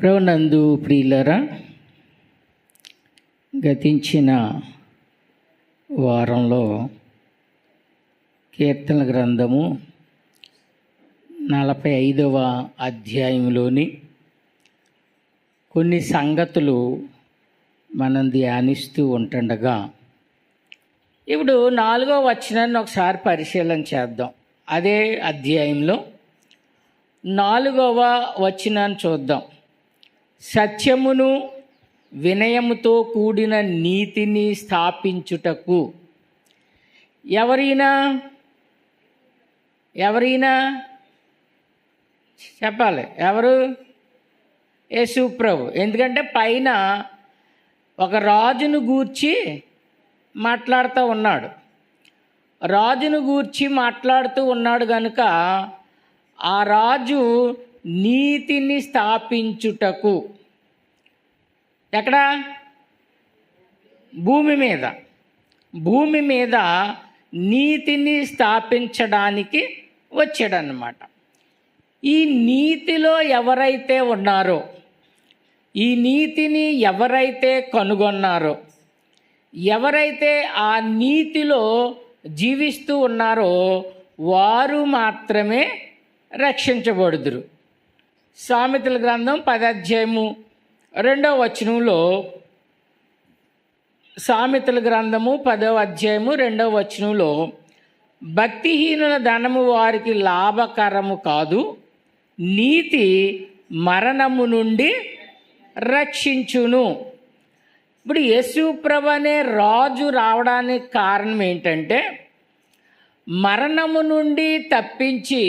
ప్రభునందు ప్రియులరా, గతించిన వారంలో కీర్తన గ్రంథము 45వ అధ్యాయంలోని కొన్ని సంగతులు మనం ధ్యానిస్తూ ఉంటుండగా ఇప్పుడు 4వ వచనాన్ని ఒకసారి పరిశీలన చేద్దాం. అదే అధ్యాయంలో 4వ వచనాన్ని చూద్దాం. సత్యమును వినయముతో కూడిన నీతిని స్థాపించుటకు ఎవరైనా చెప్పాలి. ఎవరు? యేసు ప్రభు. ఎందుకంటే పైన ఒక రాజును గూర్చి మాట్లాడుతూ ఉన్నాడు. రాజును గూర్చి మాట్లాడుతూ ఉన్నాడు కనుక ఆ రాజు నీతిని స్థాపించుటకు ఎక్కడ? భూమి మీద నీతిని స్థాపించడానికి వచ్చాడన్నమాట. ఈ నీతిలో ఎవరైతే ఉన్నారో, ఈ నీతిని ఎవరైతే కనుగొన్నారో, ఎవరైతే ఆ నీతిలో జీవిస్తూ ఉన్నారో వారు మాత్రమే రక్షించబడుదురు. సామెతల గ్రంథం 10వ అధ్యాయము 2వ వచనంలో, సామెతల గ్రంథము 10వ అధ్యాయము 2వ వచనంలో, భక్తిహీనుల ధనము వారికి లాభకరము కాదు, నీతి మరణము నుండి రక్షించును. ఇప్పుడు యేసు ప్రభు అనే రాజు రావడానికి కారణం ఏంటంటే మరణము నుండి తప్పించి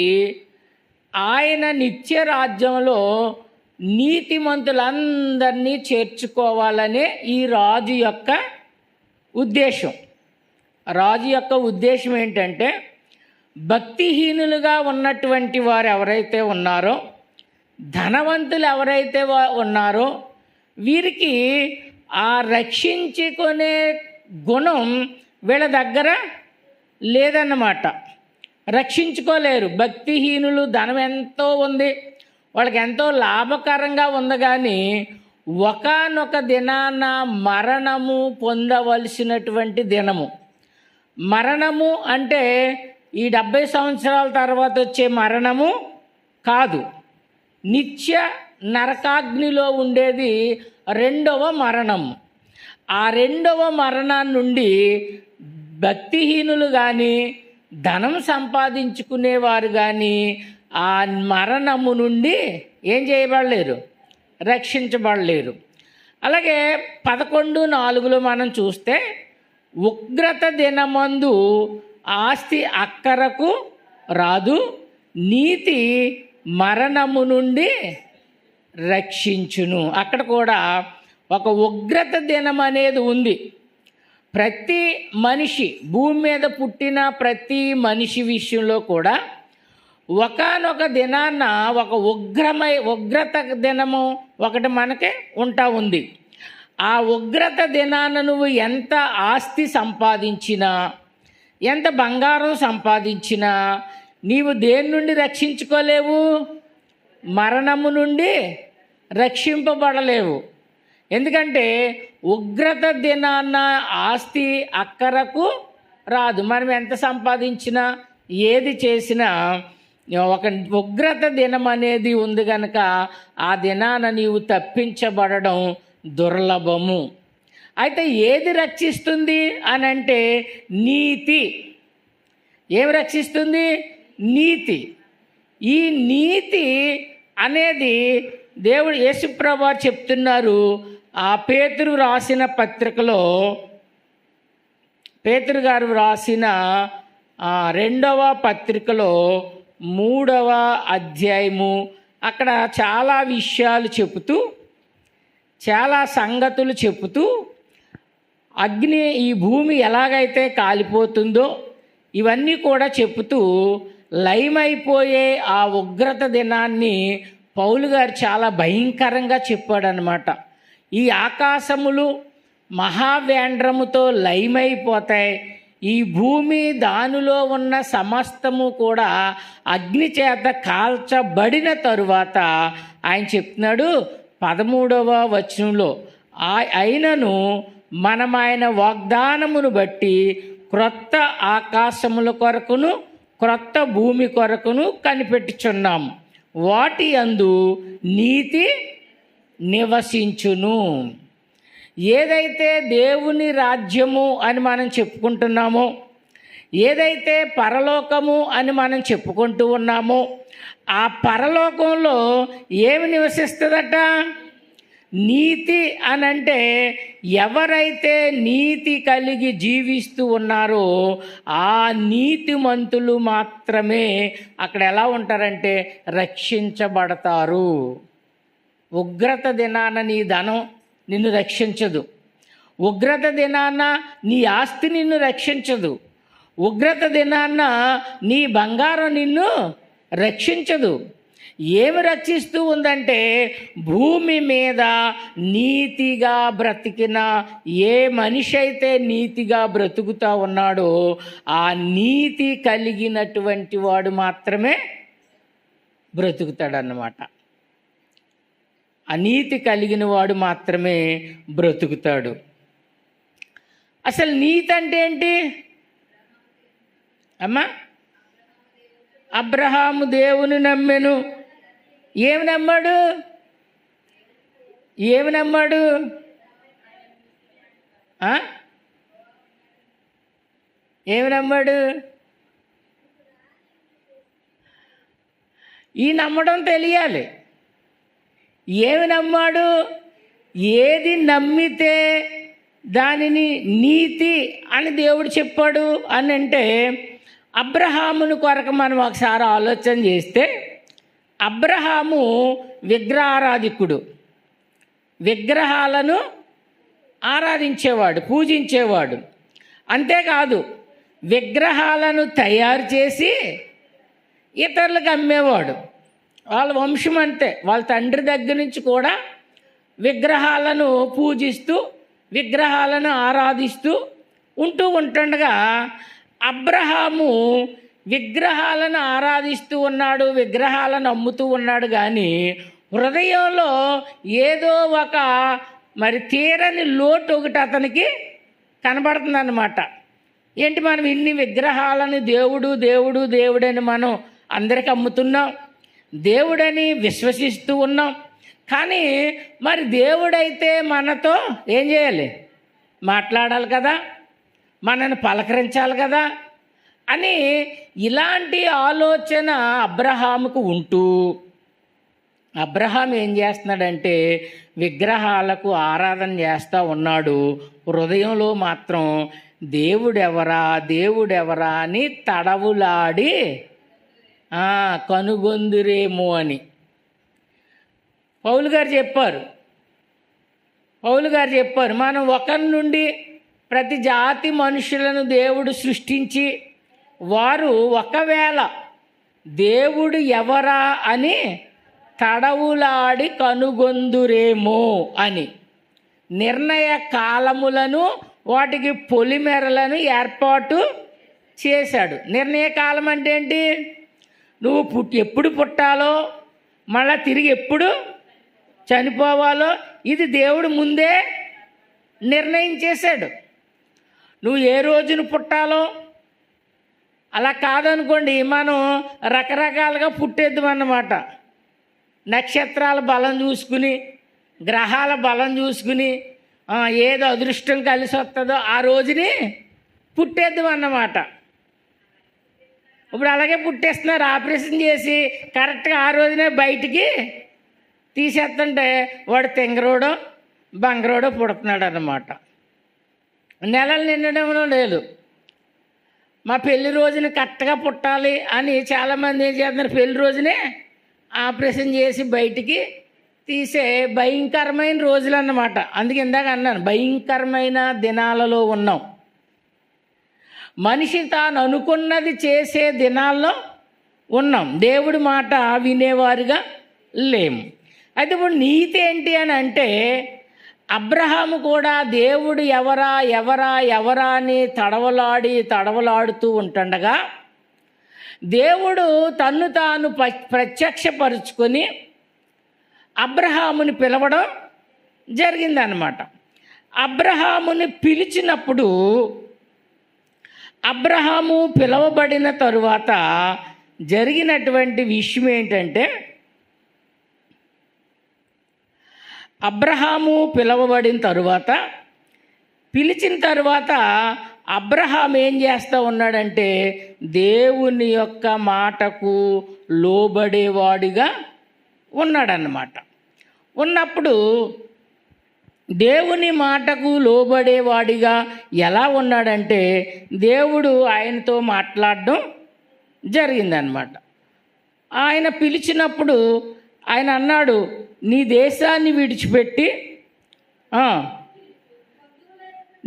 ఆయన నిత్య రాజ్యంలో నీతిమంతులందరినీ చేర్చుకోవాలనే ఈ రాజు యొక్క ఉద్దేశం. రాజు యొక్క ఉద్దేశం ఏంటంటే భక్తిహీనులుగా ఉన్నటువంటి వారు ఎవరైతే ఉన్నారో, ధనవంతులు ఎవరైతే ఉన్నారో వీరికి ఆ రక్షించుకునే గుణం వీళ్ళ దగ్గర లేదన్నమాట. రక్షించుకోలేరు. భక్తిహీనులు, ధనం ఎంతో ఉంది, వాళ్ళకి ఎంతో లాభకరంగా ఉంది, కానీ ఒకానొక దినాన మరణము పొందవలసినటువంటి దినము. మరణము అంటే ఈ 70 సంవత్సరాల తర్వాత వచ్చే మరణము కాదు. నిత్య నరకాగ్నిలో ఉండేది 2వ మరణము. ఆ 2వ మరణాన్ని నుండి భక్తిహీనులు కానీ ధనం సంపాదించుకునేవారు కానీ ఆ మరణము నుండి ఏం చేయబడలేరు? రక్షించబడలేరు. అలాగే 11:4లో మనం చూస్తే, ఉగ్రత దినమందు ఆస్తి అక్కరకు రాదు, నీతి మరణము నుండి రక్షించును. అక్కడ కూడా ఒక ఉగ్రత దినం అనేది ఉంది. ప్రతి మనిషి, భూమి మీద పుట్టిన ప్రతి మనిషి విషయంలో కూడా ఒకానొక దినాన ఒక ఉగ్రత దినము ఒకటి మనకి ఉంటా ఉంది. ఆ ఉగ్రత దినాన నువ్వు ఎంత ఆస్తి సంపాదించినా, ఎంత బంగారం సంపాదించినా నీవు దేని నుండి రక్షించుకోలేవు? మరణము నుండి రక్షింపబడలేవు. ఎందుకంటే ఉగ్రత దినాన ఆస్తి అక్కరకు రాదు. మనం ఎంత సంపాదించినా, ఏది చేసినా ఒక ఉగ్రత దినం అనేది ఉంది కనుక ఆ దినాన నీవు తప్పించబడడం దుర్లభము. అయితే ఏది రక్షిస్తుంది అని అంటే నీతి. ఏమి రక్షిస్తుంది? నీతి. ఈ నీతి అనేది దేవుడు యేసుప్రభు వారు చెప్తున్నారు. ఆ పేతురు రాసిన పత్రికలో, పేతురు గారు రాసిన 2వ పత్రికలో 3వ అధ్యాయము, అక్కడ చాలా విషయాలు చెబుతూ, చాలా సంగతులు చెబుతూ, అగ్ని, ఈ భూమి ఎలాగైతే కాలిపోతుందో ఇవన్నీ కూడా చెబుతూ లయమైపోయే ఆ ఉగ్రత దినాన్ని పౌలు గారు చాలా భయంకరంగా చెప్పాడనమాట. ఈ ఆకాశములు మహావేంద్రముతో లయమైపోతాయి, ఈ భూమి దానిలో ఉన్న సమస్తము కూడా అగ్ని చేత కాల్చబడిన తరువాత ఆయన చెప్తున్నాడు, 13వ వచనంలో అయినను మనం ఆయన వాగ్దానమును బట్టి క్రొత్త ఆకాశముల కొరకును క్రొత్త భూమి కొరకును కనిపెట్టుచున్నాం, వాటి యందు నీతి నివసించును. ఏదైతే దేవుని రాజ్యము అని మనం చెప్పుకుంటున్నామో, ఏదైతే పరలోకము అని మనం చెప్పుకుంటూ ఉన్నామో, ఆ పరలోకంలో ఏమి నివసిస్తుందట? నీతి అనంటే ఎవరైతే నీతి కలిగి జీవిస్తూ ఉన్నారో ఆ నీతిమంతులు మాత్రమే అక్కడ ఎలా ఉంటారంటే రక్షించబడతారు. ఉగ్రత దినాన నీ ధనం నిన్ను రక్షించదు. ఉగ్రత దినాన నీ ఆస్తి నిన్ను రక్షించదు. ఉగ్రత దినాన నీ బంగారం నిన్ను రక్షించదు. ఏమి రక్షిస్తూ ఉందంటే భూమి మీద నీతిగా బ్రతికిన ఏ మనిషి అయితే నీతిగా బ్రతుకుతా ఉన్నాడో ఆ నీతి కలిగినటువంటి వాడు మాత్రమే బ్రతుకుతాడన్నమాట. అనీతి కలిగిన వాడు మాత్రమే బ్రతుకుతాడు. అసలు నీతి అంటే ఏంటి అమ్మా? అబ్రహాము దేవుని నమ్మెను. ఏమి నమ్మాడు? ఏమి నమ్మాడు? ఏమి నమ్మాడు? ఈ నమ్మడం తెలియాలి. ఏమి నమ్మాడు? ఏది నమ్మితే దానిని నీతి అని దేవుడు చెప్పాడు అని అంటే, అబ్రహాముని కొరకు మనం ఒకసారి ఆలోచన చేస్తే, అబ్రహాము విగ్రహారాధికుడు. విగ్రహాలను ఆరాధించేవాడు, పూజించేవాడు. అంతేకాదు విగ్రహాలను తయారు చేసి ఇతరులకు అమ్మేవాడు. వాళ్ళ వంశం అంతే. వాళ్ళ తండ్రి దగ్గర నుంచి కూడా విగ్రహాలను పూజిస్తూ విగ్రహాలను ఆరాధిస్తూ ఉంటుండగా అబ్రహాము విగ్రహాలను ఆరాధిస్తూ ఉన్నాడు, విగ్రహాలను అమ్ముతూ ఉన్నాడు. కానీ హృదయంలో ఏదో ఒక తీరని లోటు ఒకటి అతనికి కనబడుతుందన్నమాట. ఏంటి, మనం ఇన్ని విగ్రహాలను దేవుడు దేవుడు దేవుడని మనం అందరికి అమ్ముతున్నాం, దేవుడని విశ్వసిస్తూ ఉన్నాం. కానీ మరి దేవుడైతే మనతో ఏం చేయాలి? మాట్లాడాలి కదా, మనల్ని పలకరించాలి కదా అని ఇలాంటి ఆలోచన అబ్రహాముకు ఉంటూ అబ్రహాం ఏం చేస్తున్నాడంటే విగ్రహాలకు ఆరాధన చేస్తూ ఉన్నాడు. హృదయంలో మాత్రం దేవుడెవరా దేవుడెవరా అని తడవులాడి కనుగొందురేమో అని పౌలు గారు చెప్పారు. మనం ఒకరి నుండి ప్రతి జాతి మనుషులను దేవుడు సృష్టించి వారు ఒకవేళ దేవుడు ఎవరా అని తడవులాడి కనుగొందురేమో అని నిర్ణయ కాలములను వాటికి పొలిమెరలను ఏర్పాటు చేశాడు. నిర్ణయ కాలం అంటే ఏంటి? నువ్వు ఎప్పుడు పుట్టాలో మళ్ళా తిరిగి ఎప్పుడు చనిపోవాలో ఇది దేవుడు ముందే నిర్ణయం చేశాడు. నువ్వు ఏ రోజున పుట్టాలో అలా కాదనుకోండి, మనం రకరకాలుగా పుట్టేద్దామన్నమాట. నక్షత్రాల బలం చూసుకుని, గ్రహాల బలం చూసుకుని ఏదో అదృష్టం కలిసి వస్తుందో ఆ రోజుని పుట్టేద్దామన్నమాట. ఇప్పుడు అలాగే పుట్టేస్తున్నారు. ఆపరేషన్ చేసి కరెక్ట్గా ఆ రోజునే బయటికి తీసేస్తుంటే వాడు తెంగరోడో బంగరోడో పుడుతున్నాడు అన్నమాట. నెలలు నిండడంలో లేదు. మా పెళ్లి రోజున కరెక్ట్గా పుట్టాలి అని చాలామంది ఏం చేస్తున్నారు, పెళ్లి రోజునే ఆపరేషన్ చేసి బయటికి తీసే భయంకరమైన రోజులు అన్నమాట. అందుకే ఇందాక అన్నాను, భయంకరమైన దినాలలో ఉన్నాం. మనిషి తాను అనుకున్నది చేసే దినాల్లో ఉన్నాం. దేవుడి మాట వినేవారుగా లేము. అయితే ఇప్పుడు నీతి ఏంటి అని అంటే, అబ్రహాము కూడా దేవుడు ఎవరా ఎవరా ఎవరా అని తడవలాడుతూ ఉంటుండగా దేవుడు తన్ను తాను ప్రత్యక్షపరుచుకొని అబ్రహాముని పిలవడం జరిగిందనమాట. అబ్రహాముని పిలిచినప్పుడు అబ్రహాము పిలవబడిన తరువాత జరిగినటువంటి విషయం ఏంటంటే, అబ్రహాము పిలవబడిన తరువాత పిలిచిన తరువాత అబ్రహాం ఏం చేస్తూ ఉన్నాడంటే దేవుని యొక్క మాటకు లోబడేవాడిగా ఉన్నాడన్నమాట. ఉన్నప్పుడు దేవుని మాటకు లోబడేవాడిగా ఎలా ఉన్నాడంటే దేవుడు ఆయనతో మాట్లాడడం జరిగిందనమాట. ఆయన పిలిచినప్పుడు ఆయన అన్నాడు, నీ దేశాన్ని విడిచిపెట్టి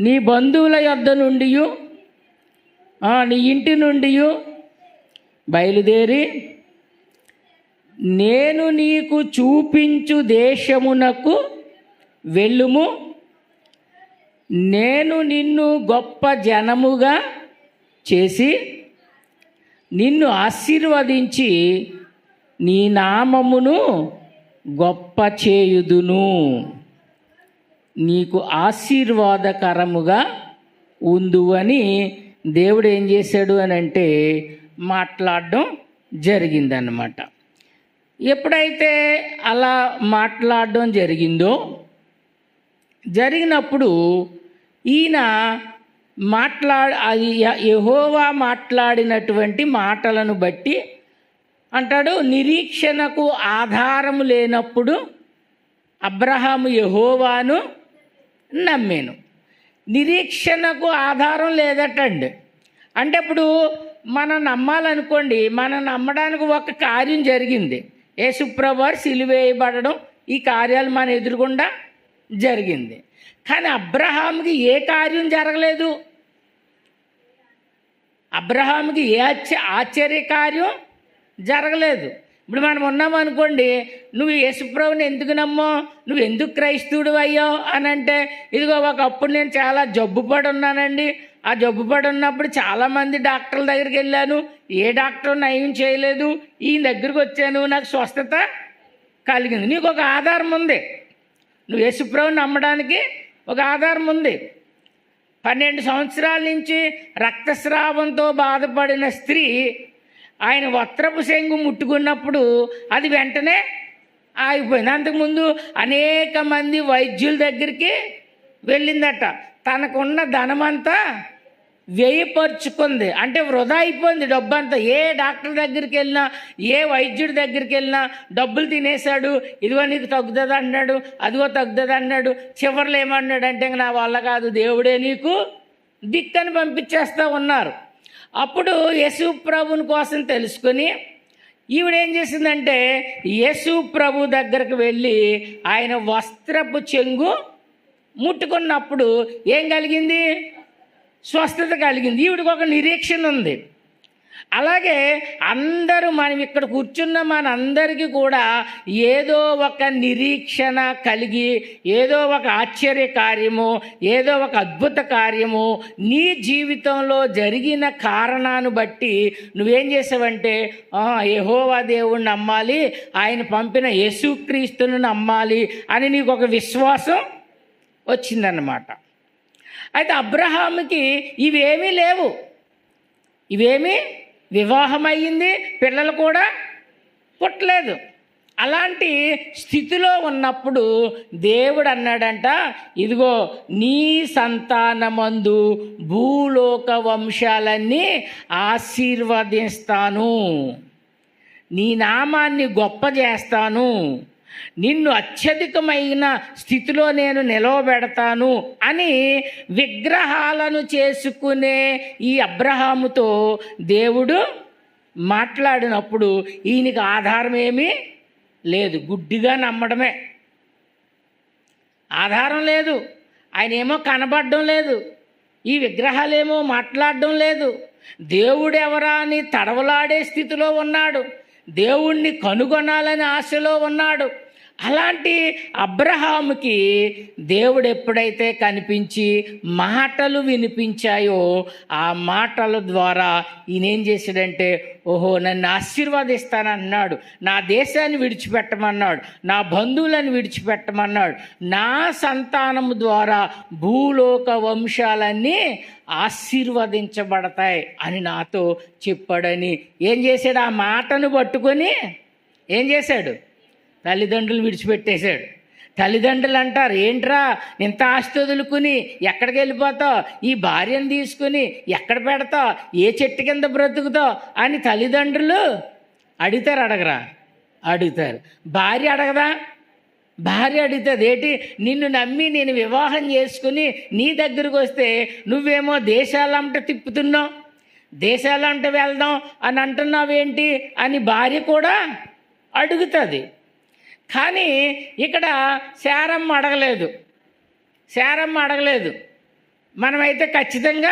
నీ బంధువుల యొద్ద నుండి నీ ఇంటి నుండి బయలుదేరి నేను నీకు చూపించు దేశమునకు వెళ్ళుము. నేను నిన్ను గొప్ప జనముగా చేసి నిన్ను ఆశీర్వదించి నీ నామమును గొప్ప చేయుదును. నీకు ఆశీర్వాదకరముగా ఉందువని దేవుడు ఏం చేశాడు అని అంటే మాట్లాడడం జరిగిందన్నమాట. ఎప్పుడైతే అలా మాట్లాడడం జరిగినప్పుడు ఈయన యెహోవా మాట్లాడినటువంటి మాటలను బట్టి అంటాడు, నిరీక్షణకు ఆధారము లేనప్పుడు అబ్రహాము యెహోవాను నమ్మాను. నిరీక్షణకు ఆధారం లేదటండి. అంటే ఇప్పుడు మనం నమ్మాలనుకోండి, మనం నమ్మడానికి ఒక కార్యం జరిగింది. యేసుప్రభువారు సిలువేయబడడం, ఈ కార్యాలు మన ఎదురుగుండా జరిగింది. కానీ అబ్రహాముకి ఏ కార్యం జరగలేదు. అబ్రహాముకి ఏ ఆశ్చర్య కార్యం జరగలేదు. ఇప్పుడు మనం ఉన్నామనుకోండి, నువ్వు యేసుప్రభుని ఎందుకు నమ్మో, నువ్వు ఎందుకు క్రైస్తవుడు అయ్యావు అని అంటే, ఇదిగో ఒకప్పుడు నేను చాలా జబ్బుపడి ఉన్నానండి, ఆ జబ్బుపడి ఉన్నప్పుడు చాలామంది డాక్టర్ల దగ్గరికి వెళ్ళాను, ఏ డాక్టర్ నయం చేయలేదు, ఈయన దగ్గరికి వచ్చాను, నాకు స్వస్థత కలిగింది. నీకు ఒక ఆధారం ఉంది. నువ్వు యేసుప్రభుని నమ్మడానికి ఒక ఆధారం ఉంది. 12 సంవత్సరాల నుంచి రక్తస్రావంతో బాధపడిన స్త్రీ ఆయన వస్త్రపు చెంగు ముట్టుకున్నప్పుడు అది వెంటనే ఆగిపోయింది. అంతకుముందు అనేక మంది వైద్యుల దగ్గరికి వెళ్ళిందట. తనకున్న ధనమంతా వ్యయపరుచుకుంది. అంటే వృధా అయిపోయింది డబ్బంతా. ఏ డాక్టర్ దగ్గరికి వెళ్ళినా, ఏ వైద్యుడి దగ్గరికి వెళ్ళినా డబ్బులు తినేశాడు. ఇదిగో నీకు తగ్గుతుంది అన్నాడు, అదిగో తగ్గుతుంది అన్నాడు. చివరిలో ఏమన్నాడు అంటే, నా వల్ల కాదు, దేవుడే నీకు దిక్కని పంపించేస్తూ ఉన్నారు. అప్పుడు యేసు ప్రభుని కోసం తెలుసుకొని ఈవిడేం చేసిందంటే యేసు ప్రభు దగ్గరకు వెళ్ళి ఆయన వస్త్రపు చెంగు ముట్టుకున్నప్పుడు ఏం కలిగింది? స్వస్థత కలిగింది. ఈవిడికి ఒక నిరీక్షణ ఉంది. అలాగే అందరూ మనం ఇక్కడ కూర్చున్న మనందరికీ కూడా ఏదో ఒక నిరీక్షణ కలిగి, ఏదో ఒక ఆశ్చర్య కార్యము, ఏదో ఒక అద్భుత కార్యము నీ జీవితంలో జరిగిన కారణాన్ని బట్టి నువ్వేం చేసావంటే యెహోవా దేవుణ్ణి నమ్మాలి, ఆయన పంపిన యేసుక్రీస్తుని నమ్మాలి అని నీకు ఒక విశ్వాసం వచ్చిందన్నమాట. అయితే అబ్రహాముకి ఇవేమీ లేవు. ఇవేమీ వివాహం అయ్యింది, పిల్లలు కూడా పుట్టలేదు. అలాంటి స్థితిలో ఉన్నప్పుడు దేవుడు అన్నాడంట, ఇదిగో నీ సంతానమందు భూలోక వంశాలన్నీ ఆశీర్వదిస్తాను, నీ నామాన్ని గొప్ప చేస్తాను, నిన్ను అత్యధికమైన స్థితిలో నేను నిలవబెడతాను అని విగ్రహాలను చేసుకునే ఈ అబ్రహాముతో దేవుడు మాట్లాడినప్పుడు ఈయనకి ఆధారం ఏమీ లేదు, గుడ్డిగా నమ్మడమే. ఆధారం లేదు, ఆయన ఏమో కనబడడం లేదు, ఈ విగ్రహాలేమో మాట్లాడడం లేదు. దేవుడెవరా అని తడవలాడే స్థితిలో ఉన్నాడు, దేవుణ్ణి కనుగొనాలని ఆశలో ఉన్నాడు. అలాంటి అబ్రహాముకి దేవుడు ఎప్పుడైతే కనిపించి మాటలు వినిపించాయో ఆ మాటల ద్వారా ఈయన ఏం చేశాడంటే, ఓహో నన్ను ఆశీర్వదిస్తానన్నాడు, నా దేశాన్ని విడిచిపెట్టమన్నాడు, నా బంధువులను విడిచిపెట్టమన్నాడు, నా సంతానము ద్వారా భూలోక వంశాలన్నీ ఆశీర్వదించబడతాయి అని నాతో చెప్పాడని ఏం చేశాడు? ఆ మాటను పట్టుకొని ఏం చేశాడు? తల్లిదండ్రులు విడిచిపెట్టేశాడు. తల్లిదండ్రులు అంటారు, ఏంట్రా ఇంత ఆస్తి వదులుకుని ఎక్కడికి వెళ్ళిపోతావు, ఈ భార్యను తీసుకుని ఎక్కడ పెడతావు, ఏ చెట్టు కింద బ్రతుకుతావు అని తల్లిదండ్రులు అడగరా? అడుగుతారు. భార్య అడగదా? భార్య అడుగుతుంది. ఏంటి, నిన్ను నమ్మి నేను వివాహం చేసుకుని నీ దగ్గరకు వస్తే నువ్వేమో దేశాలంట తిప్పుతున్నావు, దేశాలంట వెళ్దాం అని అంటున్నావేంటి అని భార్య కూడా అడుగుతుంది. కానీ ఇక్కడ శారమ్మ అడగలేదు. మనమైతే ఖచ్చితంగా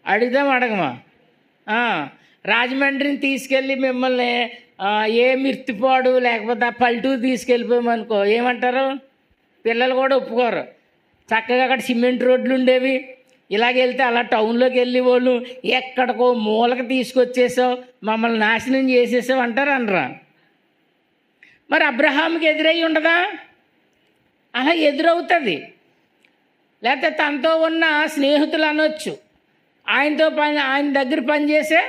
అడగమా? రాజమండ్రిని తీసుకెళ్ళి మిమ్మల్ని ఏ మిర్తిపాడు లేకపోతే ఆ పల్లెటూరు తీసుకెళ్ళిపోయామనుకో ఏమంటారు? పిల్లలు కూడా ఒప్పుకోరు. చక్కగా అక్కడ సిమెంట్ రోడ్లు ఉండేవి, ఇలాగెళ్తే అలా టౌన్లోకి వెళ్ళి వాళ్ళు ఎక్కడికో మూలకి తీసుకొచ్చేసావు, మమ్మల్ని నాశనం చేసేసావు అంటారు అనరా? మరి అబ్రహాంకి ఎదురై ఉండదా? అలా ఎదురవుతుంది. లేకపోతే తనతో ఉన్న స్నేహితులు అనొచ్చు, ఆయన దగ్గర పనిచేసే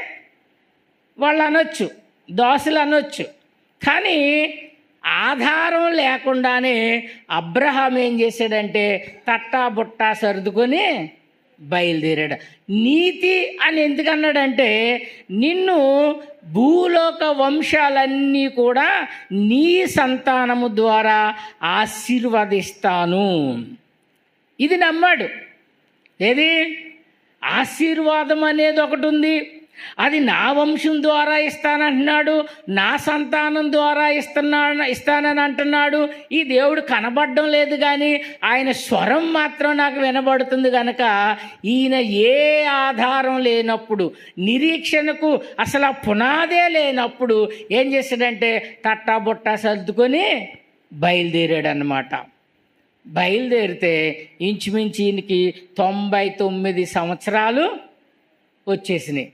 వాళ్ళు అనొచ్చు, దోసలు అనొచ్చు. కానీ ఆధారం లేకుండానే అబ్రహాం ఏం చేశాడంటే తట్టా బుట్టా సర్దుకొని బయలుదేరాడు. నీతి అని ఎందుకన్నాడంటే, నిన్ను భూలోక వంశాలన్నీ కూడా నీ సంతానము ద్వారా ఆశీర్వదిస్తాను. ఇది నమ్మాడు. ఏది? ఆశీర్వాదం అనేది ఒకటి ఉంది, అది నా వంశం ద్వారా ఇస్తానంటున్నాడు, నా సంతానం ద్వారా ఇస్తానని అంటున్నాడు. ఈ దేవుడు కనబడడం లేదు కానీ ఆయన స్వరం మాత్రం నాకు వినబడుతుంది కనుక ఈయన ఏ ఆధారం లేనప్పుడు, నిరీక్షణకు అసలు ఆ పునాదే లేనప్పుడు ఏం చేశాడంటే తట్టా బుట్టా సర్దుకొని బయలుదేరాడు అన్నమాట. బయలుదేరితే ఇంచుమించు ఈయనకి 99 సంవత్సరాలు వచ్చేసినాయి.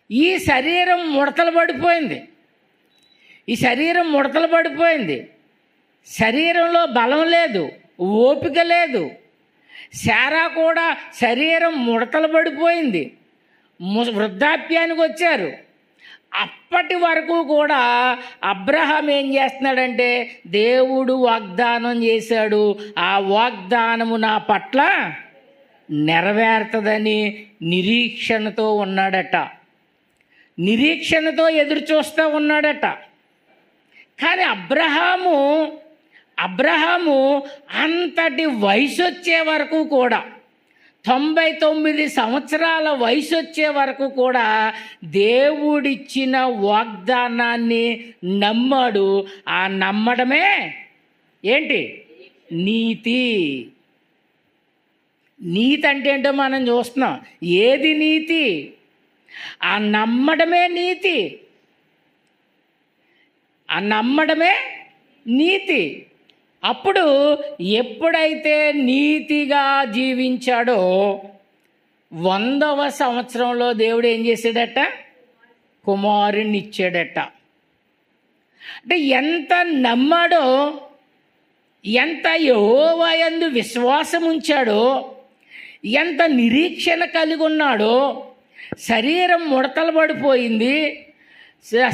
ఈ శరీరం ముడతలు పడిపోయింది. శరీరంలో బలం లేదు, ఓపిక లేదు. శారా కూడా శరీరం ముడతలు పడిపోయింది, వృద్ధాప్యానికి వచ్చారు. అప్పటి వరకు కూడా అబ్రహాం ఏం చేస్తున్నాడంటే, దేవుడు వాగ్దానం చేశాడు, ఆ వాగ్దానము నా పట్ల నెరవేరుతుందని నిరీక్షణతో ఉన్నాడట, నిరీక్షణతో ఎదురు చూస్తూ ఉన్నాడట. కానీ అబ్రహాము అంతటి వయసు వచ్చే వరకు కూడా, 99 సంవత్సరాల వయసు వచ్చే వరకు కూడా దేవుడిచ్చిన వాగ్దానాన్ని నమ్మాడు. ఆ నమ్మడమే ఏంటి? నీతి. నీతి అంటే ఏంటో మనం చూస్తున్నాం. ఏది నీతి? ఆ నమ్మడమే నీతి. ఆ నమ్మడమే నీతి. అప్పుడు ఎప్పుడైతే నీతిగా జీవించాడో 100వ సంవత్సరంలో దేవుడు ఏం చేశాడట? కుమారుణ్ణి ఇచ్చాడట. అంటే ఎంత నమ్మాడో, ఎంత యెహోవా యందు విశ్వాసం ఉంచాడో, ఎంత నిరీక్షణ కలిగి ఉన్నాడో. శరీరం ముడతలు పడిపోయింది,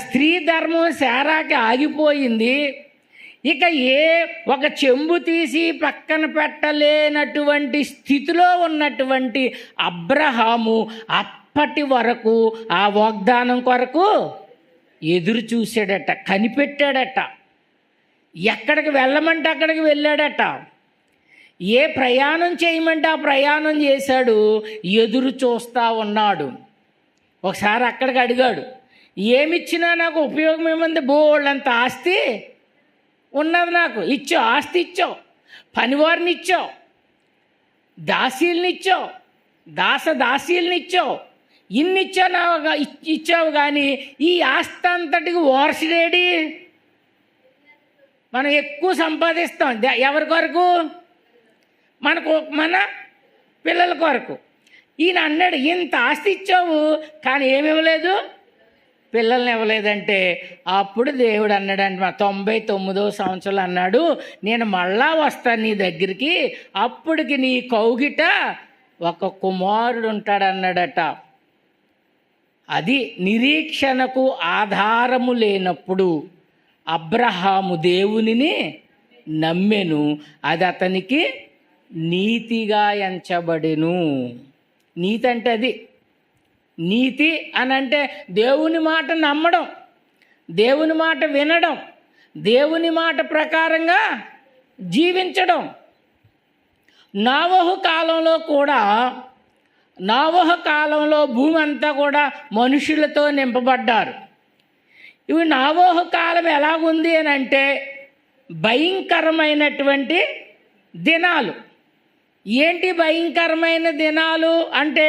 స్త్రీ ధర్మం శారాకి ఆగిపోయింది. ఇక ఒక చెంబు తీసి పక్కన పెట్టలేనటువంటి స్థితిలో ఉన్నటువంటి అబ్రహాము అప్పటి వరకు ఆ వాగ్దానం కొరకు ఎదురు చూశాడట, కనిపెట్టాడట. ఎక్కడికి వెళ్ళమంటే అక్కడికి వెళ్ళాడట, ఏ ప్రయాణం చేయమంటే ఆ ప్రయాణం చేశాడు, ఎదురు చూస్తూ ఉన్నాడు. ఒకసారి అక్కడికి అడిగాడు, ఏమిచ్చినా నాకు ఉపయోగం ఏముంది, బోళ్ళంత ఆస్తి ఉన్నది, నాకు ఇచ్చావు, ఆస్తి ఇచ్చావు, పనివారిని ఇచ్చావు, దాసీల్ని ఇచ్చావు, దాసీల్ని ఇచ్చావు, ఇన్ని ఇచ్చావు కానీ ఈ ఆస్తి అంతటికి వారసుడేడి? మనం ఎక్కువ సంపాదిస్తాం. ఎవరి కొరకు? మన పిల్లల కొరకు. ఈయన అన్నాడు, ఇంత ఆస్తి ఇచ్చావు కానీ ఏమి ఇవ్వలేదు, పిల్లల్ని ఇవ్వలేదంటే అప్పుడు దేవుడు అన్నాడంట, 99వ సంవత్సరంలో అన్నాడు, నేను మళ్ళా వస్తాను నీ దగ్గరికి, అప్పటికి నీ కౌగిట ఒక కుమారుడు ఉంటాడన్నాడట. అది నిరీక్షణకు ఆధారము లేనప్పుడు అబ్రహాము దేవునిని నమ్మెను, అది అతనికి నీతిగా ఎంచబడెను. నీతి అంటే అది. నీతి అని అంటే దేవుని మాట నమ్మడం, దేవుని మాట వినడం, దేవుని మాట ప్రకారంగా జీవించడం. నోవహు కాలంలో భూమి అంతా కూడా మనుషులతో నింపబడ్డారు. ఇవి నోవహు కాలం ఎలాగుంది అని అంటే భయంకరమైనటువంటి దినాలు. ఏంటి భయంకరమైన దినాలు అంటే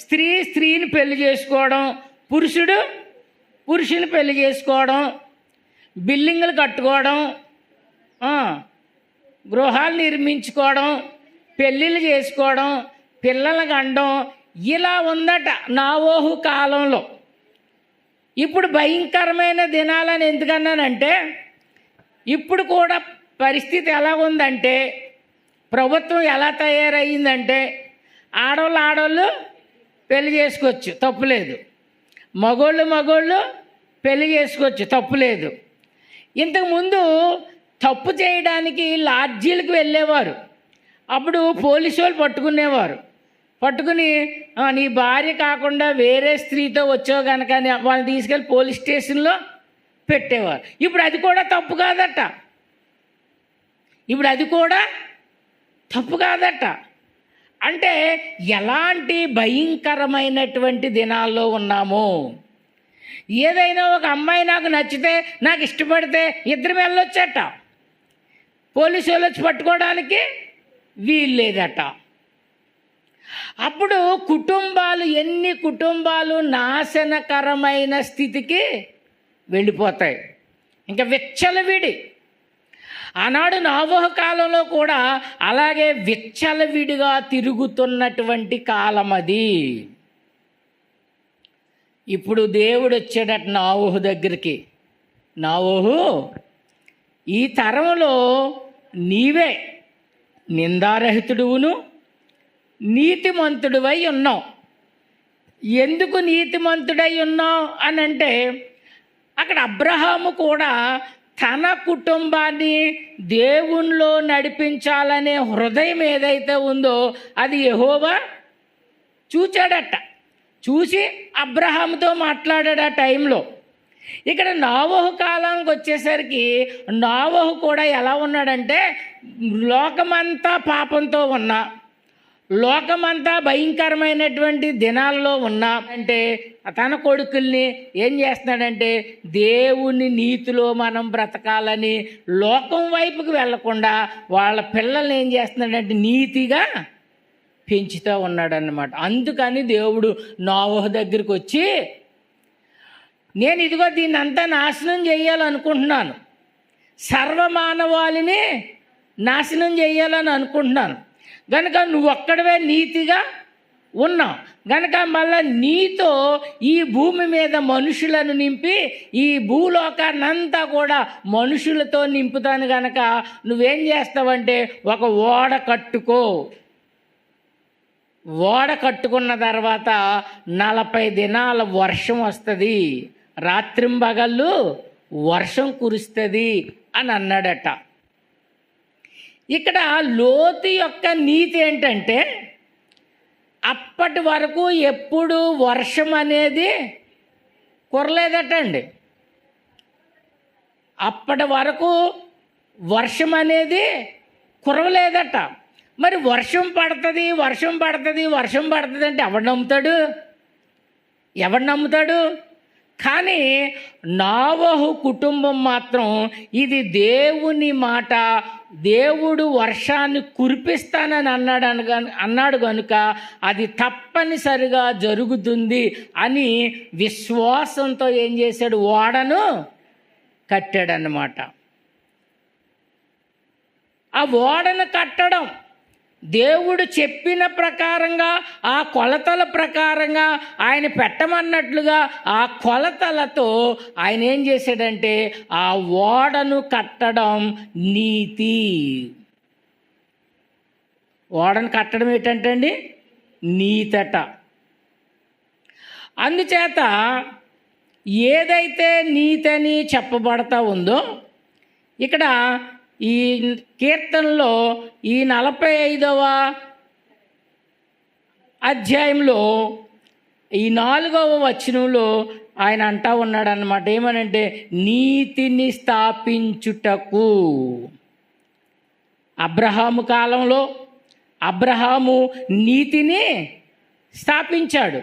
స్త్రీని పెళ్లి చేసుకోవడం, పురుషుని పెళ్లి చేసుకోవడం, బిల్డింగులు కట్టుకోవడం, గృహాలు నిర్మించుకోవడం, పెళ్ళిళ్ళు చేసుకోవడం, పిల్లలు కండం, ఇలా ఉందట నోవహు కాలంలో. ఇప్పుడు భయంకరమైన దినాలని ఎందుకన్నానంటే ఇప్పుడు కూడా పరిస్థితి ఎలా ఉందంటే, ప్రభుత్వం ఎలా తయారయ్యిందంటే ఆడవాళ్ళు పెళ్లి చేసుకోవచ్చు, తప్పులేదు. మగోళ్ళు పెళ్లి చేసుకోవచ్చు, తప్పులేదు. ఇంతకుముందు తప్పు చేయడానికి లాడ్జీలకు వెళ్ళేవారు. అప్పుడు పోలీసు వాళ్ళు పట్టుకుని నీ భార్య కాకుండా వేరే స్త్రీతో వచ్చావు కనుక వాళ్ళని తీసుకెళ్ళి పోలీస్ స్టేషన్లో పెట్టేవారు. ఇప్పుడు అది కూడా తప్పు కాదట. అంటే ఎలాంటి భయంకరమైనటువంటి దినాల్లో ఉన్నామో. ఏదైనా ఒక అమ్మాయి నాకు నచ్చితే, నాకు ఇష్టపడితే ఇద్దరు వెళ్ళొచ్చట, పోలీసు వాళ్ళు వచ్చి పట్టుకోవడానికి వీల్లేదట. అప్పుడు ఎన్ని కుటుంబాలు నాశనకరమైన స్థితికి వెళ్ళిపోతాయి. ఇంకా విచ్చలవిడి. ఆనాడు నోవహు కాలంలో కూడా అలాగే విచ్చలవిడిగా తిరుగుతున్నటువంటి కాలం అది. ఇప్పుడు దేవుడు వచ్చాడట నోవహు దగ్గరికి. నోవహు, ఈ తరంలో నీవే నిందారహితుడువును నీతిమంతుడివై ఉన్నావు. ఎందుకు నీతిమంతుడై ఉన్నావు అని అంటే అక్కడ అబ్రహాము కూడా తన కుటుంబాన్ని దేవునిలో నడిపించాలనే హృదయం ఏదైతే ఉందో అది యెహోవా చూచాడట. చూసి అబ్రహాముతో మాట్లాడాడు ఆ టైంలో. ఇక్కడ నోవహు కాలానికి వచ్చేసరికి నోవహు కూడా ఎలా ఉన్నాడంటే లోకమంతా పాపంతో ఉన్నా, లోకమంతా భయంకరమైనటువంటి దినాల్లో ఉన్నా అంటే తన కొడుకుల్ని ఏం చేస్తున్నాడంటే దేవుని నీతిలో మనం బ్రతకాలని లోకం వైపుకి వెళ్లకుండా వాళ్ళ పిల్లల్ని ఏం చేస్తున్నాడంటే నీతిగా పెంచుతూ ఉన్నాడన్నమాట. అందుకని దేవుడు నోవహు దగ్గరికి వచ్చి, నేను ఇదిగో దీన్ని అంతా నాశనం చేయాలనుకుంటున్నాను, సర్వమానవాళిని నాశనం చేయాలని అనుకుంటున్నాను గనుక నువ్వు ఒక్కడవే నీతిగా ఉన్నావు గనుక మళ్ళీ నీతో ఈ భూమి మీద మనుషులను నింపి ఈ భూలోకాన్నంతా కూడా మనుషులతో నింపుతాను గనక నువ్వేం చేస్తావంటే ఒక ఓడ కట్టుకున్న తర్వాత 40 దినాల వర్షం వస్తుంది, రాత్రింబగళ్ళు వర్షం కురుస్తుంది అని అన్నాడట. ఇక్కడ లోతు యొక్క నీతి ఏంటంటే అప్పటి వరకు ఎప్పుడు వర్షం అనేది కురలేదటండి. అప్పటి వరకు వర్షం అనేది కురవలేదట. మరి వర్షం పడుతుంది అంటే ఎవడు నమ్ముతాడు? కానీ నోవహు కుటుంబం మాత్రం ఇది దేవుని మాట, దేవుడు వర్షాన్ని కురిపిస్తానని అన్నాడు కనుక అది తప్పనిసరిగా జరుగుతుంది అని విశ్వాసంతో ఏం చేశాడు, ఓడను కట్టాడన్నమాట. ఆ ఓడను కట్టడం, దేవుడు చెప్పిన ప్రకారంగా ఆ కొలతల ప్రకారంగా ఆయన పెట్టమన్నట్లుగా ఆ కొలతలతో ఆయన ఏం చేశాడంటే ఆ ఓడను కట్టడం నీతి. ఓడను కట్టడం ఏంటంటే అండి నీతట. అందుచేత ఏదైతే నీతని చెప్పబడతా ఉందో ఇక్కడ ఈ కీర్తనలో ఈ 45వ అధ్యాయంలో ఈ 4వ వచనంలో ఆయన అంటా ఉన్నాడు అన్నమాట. ఏమనంటే నీతిని స్థాపించుటకు. అబ్రహాము కాలంలో అబ్రహాము నీతిని స్థాపించాడు.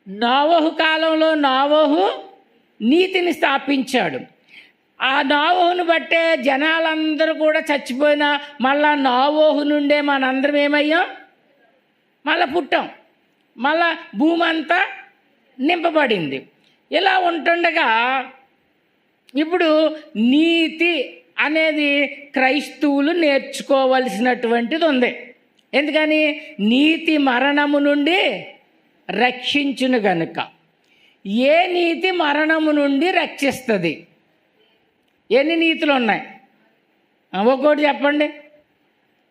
నోవహు కాలంలో నోవహు నీతిని స్థాపించాడు. ఆ నోవహును బట్టే జనాలందరూ కూడా చచ్చిపోయినా మళ్ళా నోవహు నుండే మనందరం ఏమయ్యాం, మళ్ళా పుట్టాం, మళ్ళా భూమి అంతా నింపబడింది. ఇలా ఉంటుండగా ఇప్పుడు నీతి అనేది క్రైస్తవులు నేర్చుకోవలసినటువంటిది ఉంది. ఎందుకని? నీతి మరణము నుండి రక్షించును గనుక. ఏ నీతి మరణము నుండి రక్షిస్తుంది? ఎన్ని నీతులు ఉన్నాయి? ఒక్కోటి చెప్పండి.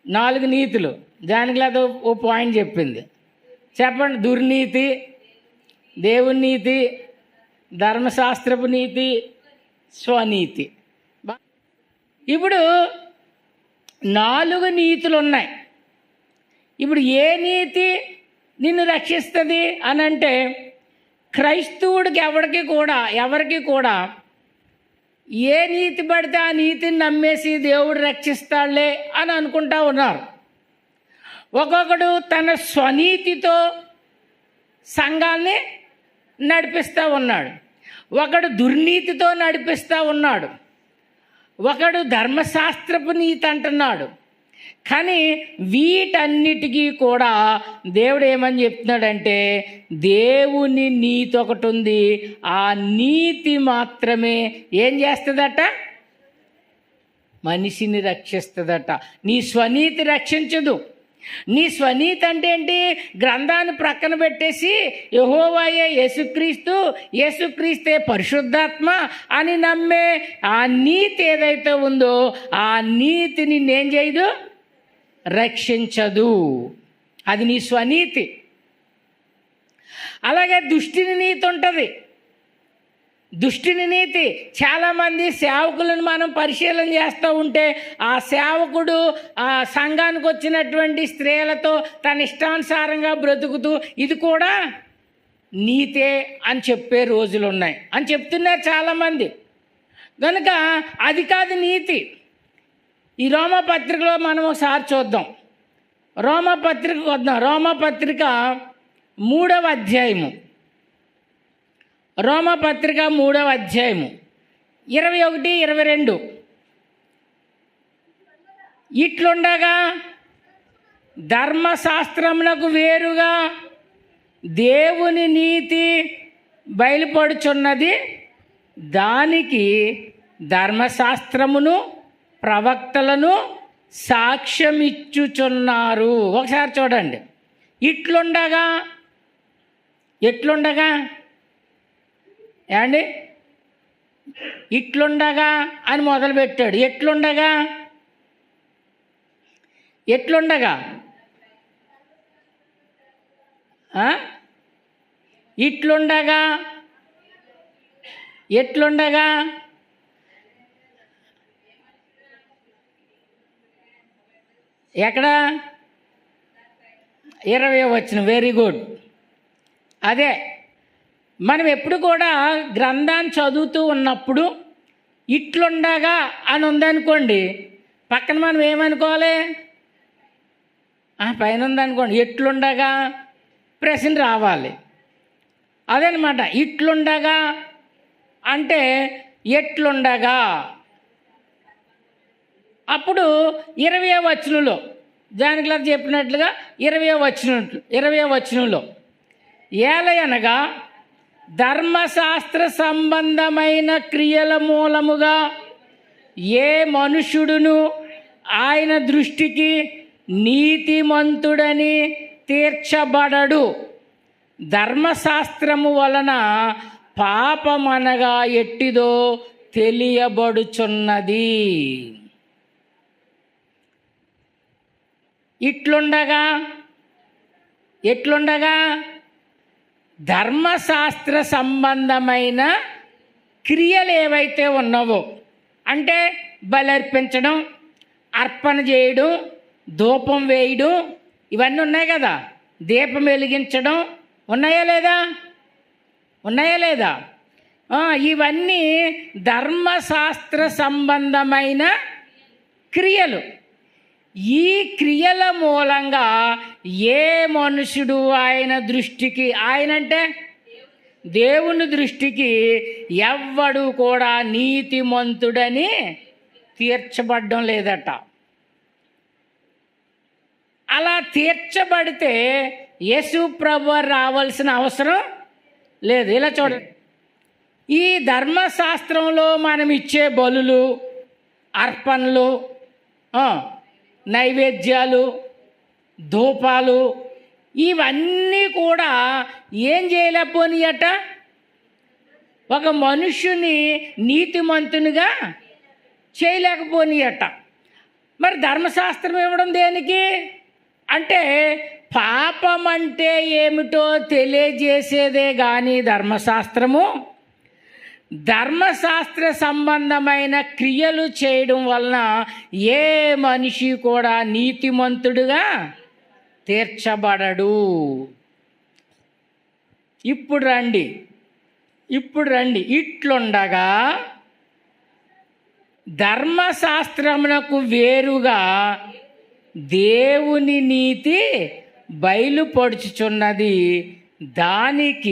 4 నీతులు. దానికి లేదా ఓ పాయింట్ చెప్పింది. చెప్పండి. దుర్నీతి, దేవుని నీతి, ధర్మశాస్త్రపు నీతి, స్వనీతి. ఇప్పుడు 4 నీతులు ఉన్నాయి. ఇప్పుడు ఏ నీతి నిన్ను రక్షిస్తుంది అని అంటే క్రైస్తవుడికి ఎవరికి కూడా ఏ నీతి పడితే ఆ నీతిని నమ్మేసి దేవుడు రక్షిస్తాడులే అని అనుకుంటా ఉన్నారు. ఒక్కొక్కడు తన స్వనీతితో సంఘాన్ని నడిపిస్తూ ఉన్నాడు, ఒకడు దుర్నీతితో నడిపిస్తూ ఉన్నాడు, ఒకడు ధర్మశాస్త్రపు నీతి అంటున్నాడు. కానీ వీటన్నిటికీ కూడా దేవుడు ఏమని చెప్తున్నాడంటే దేవుని నీతి ఒకటి ఉంది. ఆ నీతి మాత్రమే ఏం చేస్తుందట? మనిషిని రక్షిస్తుందట. నీ స్వనీతి రక్షించదు. నీ స్వనీతి అంటే ఏంటి? గ్రంథాన్ని ప్రక్కన పెట్టేసి యెహోవాయే యేసుక్రీస్తు, యేసుక్రీస్తే పరిశుద్ధాత్మ అని నమ్మే ఆ నీతి ఏదైతే ఉందో ఆ నీతి నిన్నేం చేయదు? రక్షించదు. అది నీ స్వనీతి. అలాగే దుష్టిని నీతి ఉంటుంది. దుష్టిని నీతి చాలామంది సేవకులను మనం పరిశీలన చేస్తూ ఉంటే ఆ సేవకుడు ఆ సంఘానికి వచ్చినటువంటి స్త్రీలతో తన ఇష్టానుసారంగా బ్రతుకుతూ ఇది కూడా నీతే అని చెప్పే రోజులు ఉన్నాయి అని చెప్తున్నారు చాలామంది. కనుక అది కాదు నీతి. ఈ రోమపత్రికలో మనం ఒకసారి చూద్దాం. రోమపత్రికకు వద్దాం. రోమపత్రిక 3వ అధ్యాయము. రోమపత్రిక 3వ అధ్యాయము 21, 22. ఇట్లుండగా ధర్మశాస్త్రమునకు వేరుగా దేవుని నీతి బయలుపడుచున్నది. దానికి ధర్మశాస్త్రమును ప్రవక్తలను సాక్ష్యమిచ్చుచున్నారు. ఒకసారి చూడండి. ఎట్లుండగా ఏమండి? ఇట్లుండగా అని మొదలుపెట్టాడు. ఎట్లుండగా ఇట్లుండగా ఎక్కడ? 20వ వచనం. Very good. అదే మనం ఎప్పుడు కూడా గ్రంథాన్ని చదువుతూ ఉన్నప్పుడు ఇట్లుండగా అని ఉందనుకోండి, పక్కన మనం ఏమనుకోవాలి? పైన ఉందనుకోండి ఎట్లుండగా ప్రశ్న రావాలి. అదనమాట. ఇట్లుండగా అంటే ఎట్లుండగా. అప్పుడు 20వ వచనంలో జానకిలా చెప్పినట్లుగా 20వ వచనంలో ఏలయనగా ధర్మశాస్త్ర సంబంధమైన క్రియల మూలముగా ఏ మనుష్యుడును ఆయన దృష్టికి నీతిమంతుడని తీర్చబడడు. ధర్మశాస్త్రము వలన పాపమనగా ఎట్టిదో తెలియబడుచున్నది. ఎట్లుండగా ధర్మశాస్త్ర సంబంధమైన క్రియలు ఏవైతే ఉన్నావో, అంటే బలర్పించడం, అర్పణ చేయడం, ధూపం వేయడం, ఇవన్నీ ఉన్నాయి కదా, దీపం వెలిగించడం ఉన్నాయా లేదా? ఇవన్నీ ధర్మశాస్త్ర సంబంధమైన క్రియలు. ఈ క్రియల మూలంగా ఏ మనుషుడు ఆయన దృష్టికి, ఆయన అంటే దేవుని దృష్టికి ఎవ్వడు కూడా నీతిమంతుడని తీర్చబడడం లేదట. అలా తీర్చబడితే యేసు ప్రభువు రావాల్సిన అవసరం లేదు. ఇలా చూడండి, ఈ ధర్మశాస్త్రంలో మనం ఇచ్చే బలులు, అర్పణలు, నైవేద్యాలు, ధూపాలు, ఇవన్నీ కూడా ఏం చేయలేకపోనియట, ఒక మనుష్యుని నీతిమంతునిగా చేయలేకపోనియట. మరి ధర్మశాస్త్రం ఇవ్వడం దేనికి అంటే, పాపం అంటే ఏమిటో తెలియజేసేదే కానీ ధర్మశాస్త్ర సంబంధమైన క్రియలు చేయడం వలన ఏ మనిషి కూడా నీతిమంతుడుగా తీర్చబడడు. ఇప్పుడు రండి, ఇట్లుండగా ధర్మశాస్త్రమునకు వేరుగా దేవుని నీతి బయలుపడుచుచున్నది. దానికి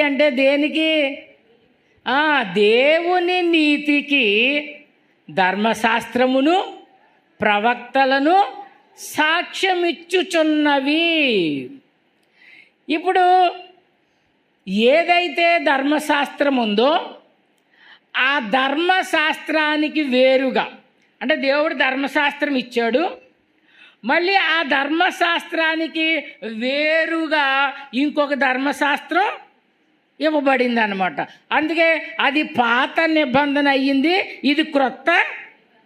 అంటే దేనికి? దేవుని నీతికి ధర్మశాస్త్రమును ప్రవక్తలను సాక్ష్యమిచ్చుచున్నవి. ఇప్పుడు ఏదైతే ధర్మశాస్త్రం ఉందో ఆ ధర్మశాస్త్రానికి వేరుగా, అంటే దేవుడు ధర్మశాస్త్రం ఇచ్చాడు, మళ్ళీ ఆ ధర్మశాస్త్రానికి వేరుగా ఇంకొక ధర్మశాస్త్రం ఇవ్వబడింది అన్నమాట. అందుకే అది పాత నిబంధన అయ్యింది, ఇది క్రొత్త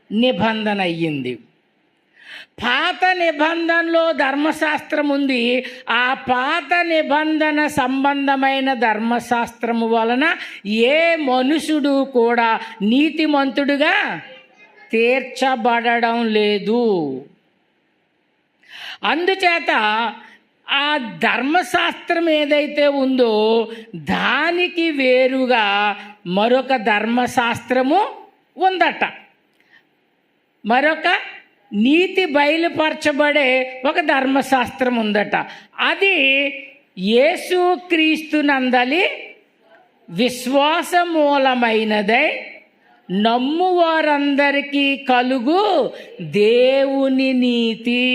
నిబంధన అయ్యింది. పాత నిబంధనలో ధర్మశాస్త్రం ఉంది. ఆ పాత నిబంధన సంబంధమైన ధర్మశాస్త్రము వలన ఏ మనుషుడు కూడా నీతిమంతుడుగా తీర్చబడడం లేదు. అందుచేత ఆ ధర్మశాస్త్రం ఏదైతే ఉందో దానికి వేరుగా మరొక ధర్మశాస్త్రము ఉందట. మరొక నీతి బయలుపరచబడే ఒక ధర్మశాస్త్రం ఉందట. అది యేసుక్రీస్తునందలి విశ్వాస మూలమైనదై నమ్మువారందరికీ కలుగు దేవుని నీతి.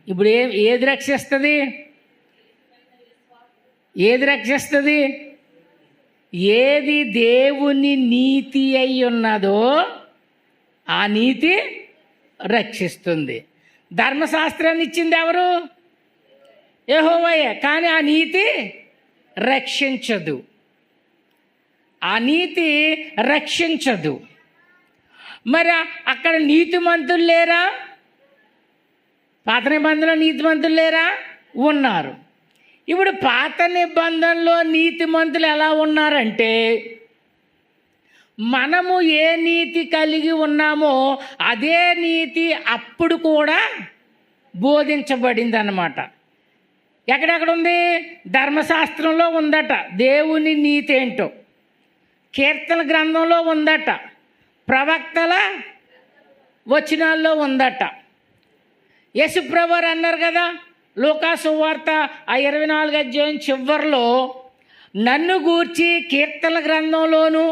ఇప్పుడు ఏది రక్షిస్తుంది? ఏది దేవుని నీతి అయి ఉన్నదో ఆ నీతి రక్షిస్తుంది. ధర్మశాస్త్రాన్ని ఇచ్చింది ఎవరు? యెహోవాయే. కానీ ఆ నీతి రక్షించదు. మరి అక్కడ నీతిమంతులు లేరా? పాత నిబంధనలో నీతిమంతులు లేరా? ఉన్నారు. ఇప్పుడు పాత నిబంధనలో నీతిమంతులు ఎలా ఉన్నారంటే, మనము ఏ నీతి కలిగి ఉన్నామో అదే నీతి అప్పుడు కూడా బోధించబడింది అన్నమాట. ఎక్కడెక్కడ ఉంది? ధర్మశాస్త్రంలో ఉందట దేవుని నీతి ఏంటో, కీర్తన గ్రంథంలో ఉందట, ప్రవక్తల వచనాల్లో ఉందట. యేసుప్రభువారు అన్నారు కదా లూకా సువార్త 24వ అధ్యాయం చివరిలో, నన్ను గూర్చి కీర్తన గ్రంథంలోను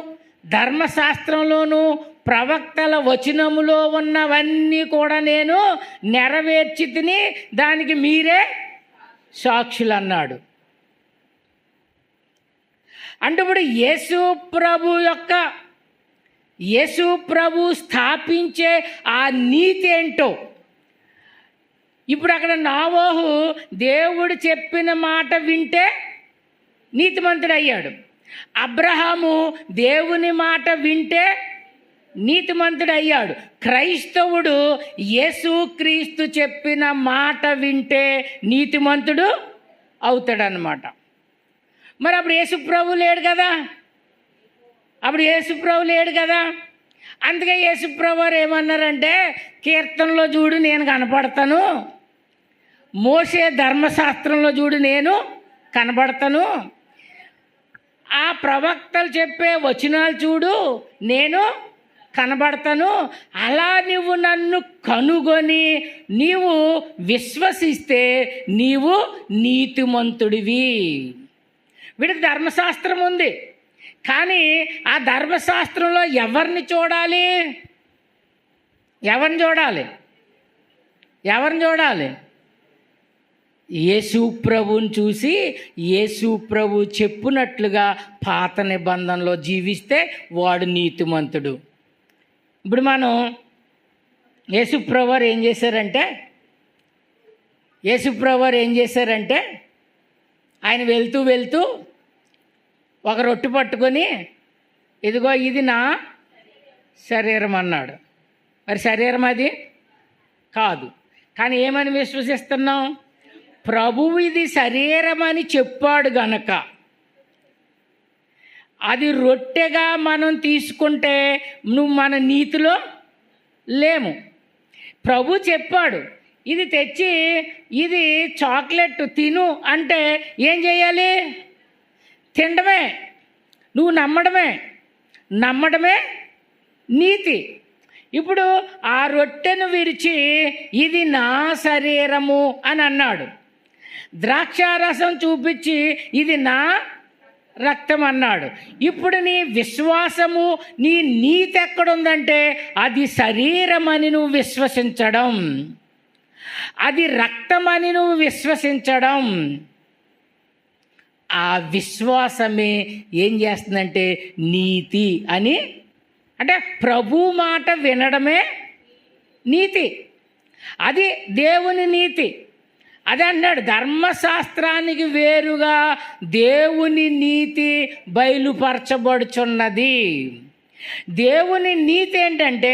ధర్మశాస్త్రంలోను ప్రవక్తల వచనములో ఉన్నవన్నీ కూడా నేను నెరవేర్చి తిని దానికి మీరే సాక్షులు అన్నాడు. అంటే ఇప్పుడు యేసు ప్రభు స్థాపించే ఆ నీతి ఏంటో ఇప్పుడు అక్కడ నోవహు దేవుడు చెప్పిన మాట వింటే నీతిమంతుడు అయ్యాడు. అబ్రహాము దేవుని మాట వింటే నీతిమంతుడు అయ్యాడు. క్రైస్తవుడు యేసుక్రీస్తు చెప్పిన మాట వింటే నీతిమంతుడు అవుతాడనమాట. మరి అప్పుడు యేసుప్రభు లేడు కదా. అందుకే యేసుప్రభు వారు ఏమన్నారంటే, కీర్తనలో చూడు నేను కనపడతాను, మోషే ధర్మశాస్త్రంలో చూడు నేను కనబడతాను, ఆ ప్రవక్తలు చెప్పే వచనాలు చూడు నేను కనబడతాను, అలా నువ్వు నన్ను కనుగొని నీవు విశ్వసిస్తే నీవు నీతిమంతుడివి. వీడికి ధర్మశాస్త్రం ఉంది, కానీ ఆ ధర్మశాస్త్రంలో ఎవరిని చూడాలి? యేసు ప్రభువుని చూసి యేసు ప్రభు చెప్పినట్లుగా పాత నిబంధనలో జీవిస్తే వాడు నీతిమంతుడు. ఇప్పుడు మనం యేసు ప్రభు వారు ఏం చేశారంటే ఆయన వెళ్తూ ఒక రొట్టె పట్టుకొని ఇదిగో ఇది నా శరీరం అన్నాడు. మరి శరీరం అది కాదు, కానీ ఏమని విశ్వసిస్తున్నాం? ప్రభువు ఇది శరీరం అని చెప్పాడు గనక అది రొట్టెగా మనం తీసుకుంటే నువ్వు మన నీతిలో లేము. ప్రభు చెప్పాడు ఇది తెచ్చి ఇది చాక్లెట్ తిను అంటే ఏం చేయాలి? తినడమే. నువ్వు నమ్మడమే నీతి. ఇప్పుడు ఆ రొట్టెను విరిచి ఇది నా శరీరము అని అన్నాడు. ద్రాక్షారసం చూపించి ఇది నా రక్తం అన్నాడు. ఇప్పుడు నీ విశ్వాసము నీ నీతి ఎక్కడుందంటే అది శరీరం అని నువ్వు విశ్వసించడం, అది రక్తం అని నువ్వు విశ్వసించడం. ఆ విశ్వాసమే ఏం చేస్తుందంటే నీతి అని, అంటే ప్రభు మాట వినడమే నీతి. అది దేవుని నీతి. అదే అన్నాడు, ధర్మశాస్త్రానికి వేరుగా దేవుని నీతి బయలుపరచబడుచున్నది. దేవుని నీతి ఏంటంటే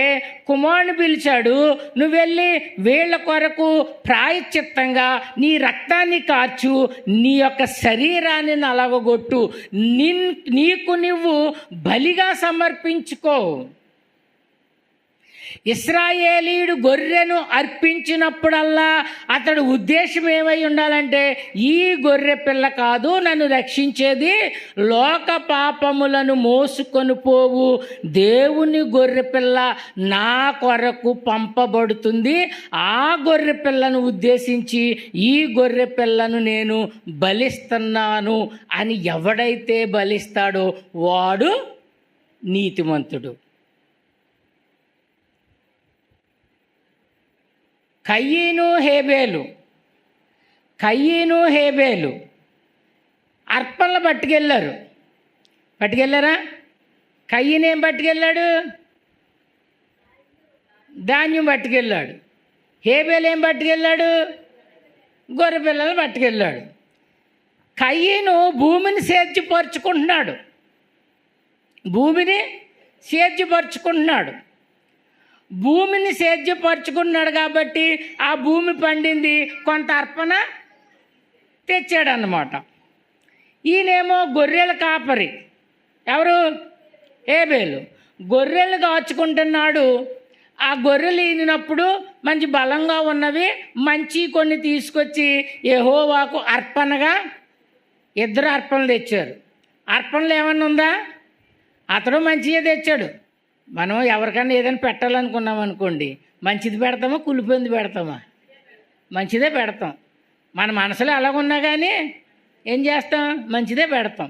కుమారుని పిలిచాడు, నువ్వు వెళ్ళి వీళ్ళ కొరకు ప్రాయశ్చిత్తంగా నీ రక్తాన్ని కార్చు, నీ యొక్క శరీరాన్ని నలగొట్టు, నీకు నువ్వు బలిగా సమర్పించుకో. ఇశ్రాయేలీయుడు గొర్రెను అర్పించినప్పుడల్లా అతడు ఉద్దేశం ఏమై ఉండాలంటే, ఈ గొర్రె పిల్ల కాదు నన్ను రక్షించేది, లోక పాపములను మోసుకొని పోవు దేవుని గొర్రె పిల్ల నా కొరకు పంపబడుతుంది, ఆ గొర్రె పిల్లను ఉద్దేశించి ఈ గొర్రె పిల్లను నేను బలిస్తున్నాను అని ఎవడైతే బలిస్తాడో వాడు నీతిమంతుడు. కయ్యను హేబేలు అర్పణలు పట్టుకెళ్ళారా? కయ్యను ఏం పట్టుకెళ్ళాడు? ధాన్యం పట్టుకెళ్ళాడు. హేబేలు ఏం పట్టుకెళ్ళాడు? గొర్రె పిల్లలు పట్టుకెళ్ళాడు. కయ్యను భూమిని సేద్యపరుచుకుంటున్నాడు కాబట్టి ఆ భూమి పండింది, కొంత అర్పణ తెచ్చాడన్నమాట. ఈయనేమో గొర్రెల కాపరి. ఎవరు? హేబేలు. గొర్రెలు కాచుకుంటున్నాడు. ఆ గొర్రెలు ఈనినప్పుడు మంచి బలంగా ఉన్నవి మంచి కొన్ని తీసుకొచ్చి యెహోవాకు అర్పణగా 2 అర్పణలు తెచ్చారు. అర్పణలు ఏమన్నా ఉందా? అతడు మంచిగా తెచ్చాడు. మనం ఎవరికైనా ఏదైనా పెట్టాలనుకున్నాం అనుకోండి, మంచిది పెడతామా కులిపోయింది పెడతామా? మంచిదే పెడతాం. మన మనసులో ఎలాగున్నా కానీ ఏం చేస్తాం? మంచిదే పెడతాం.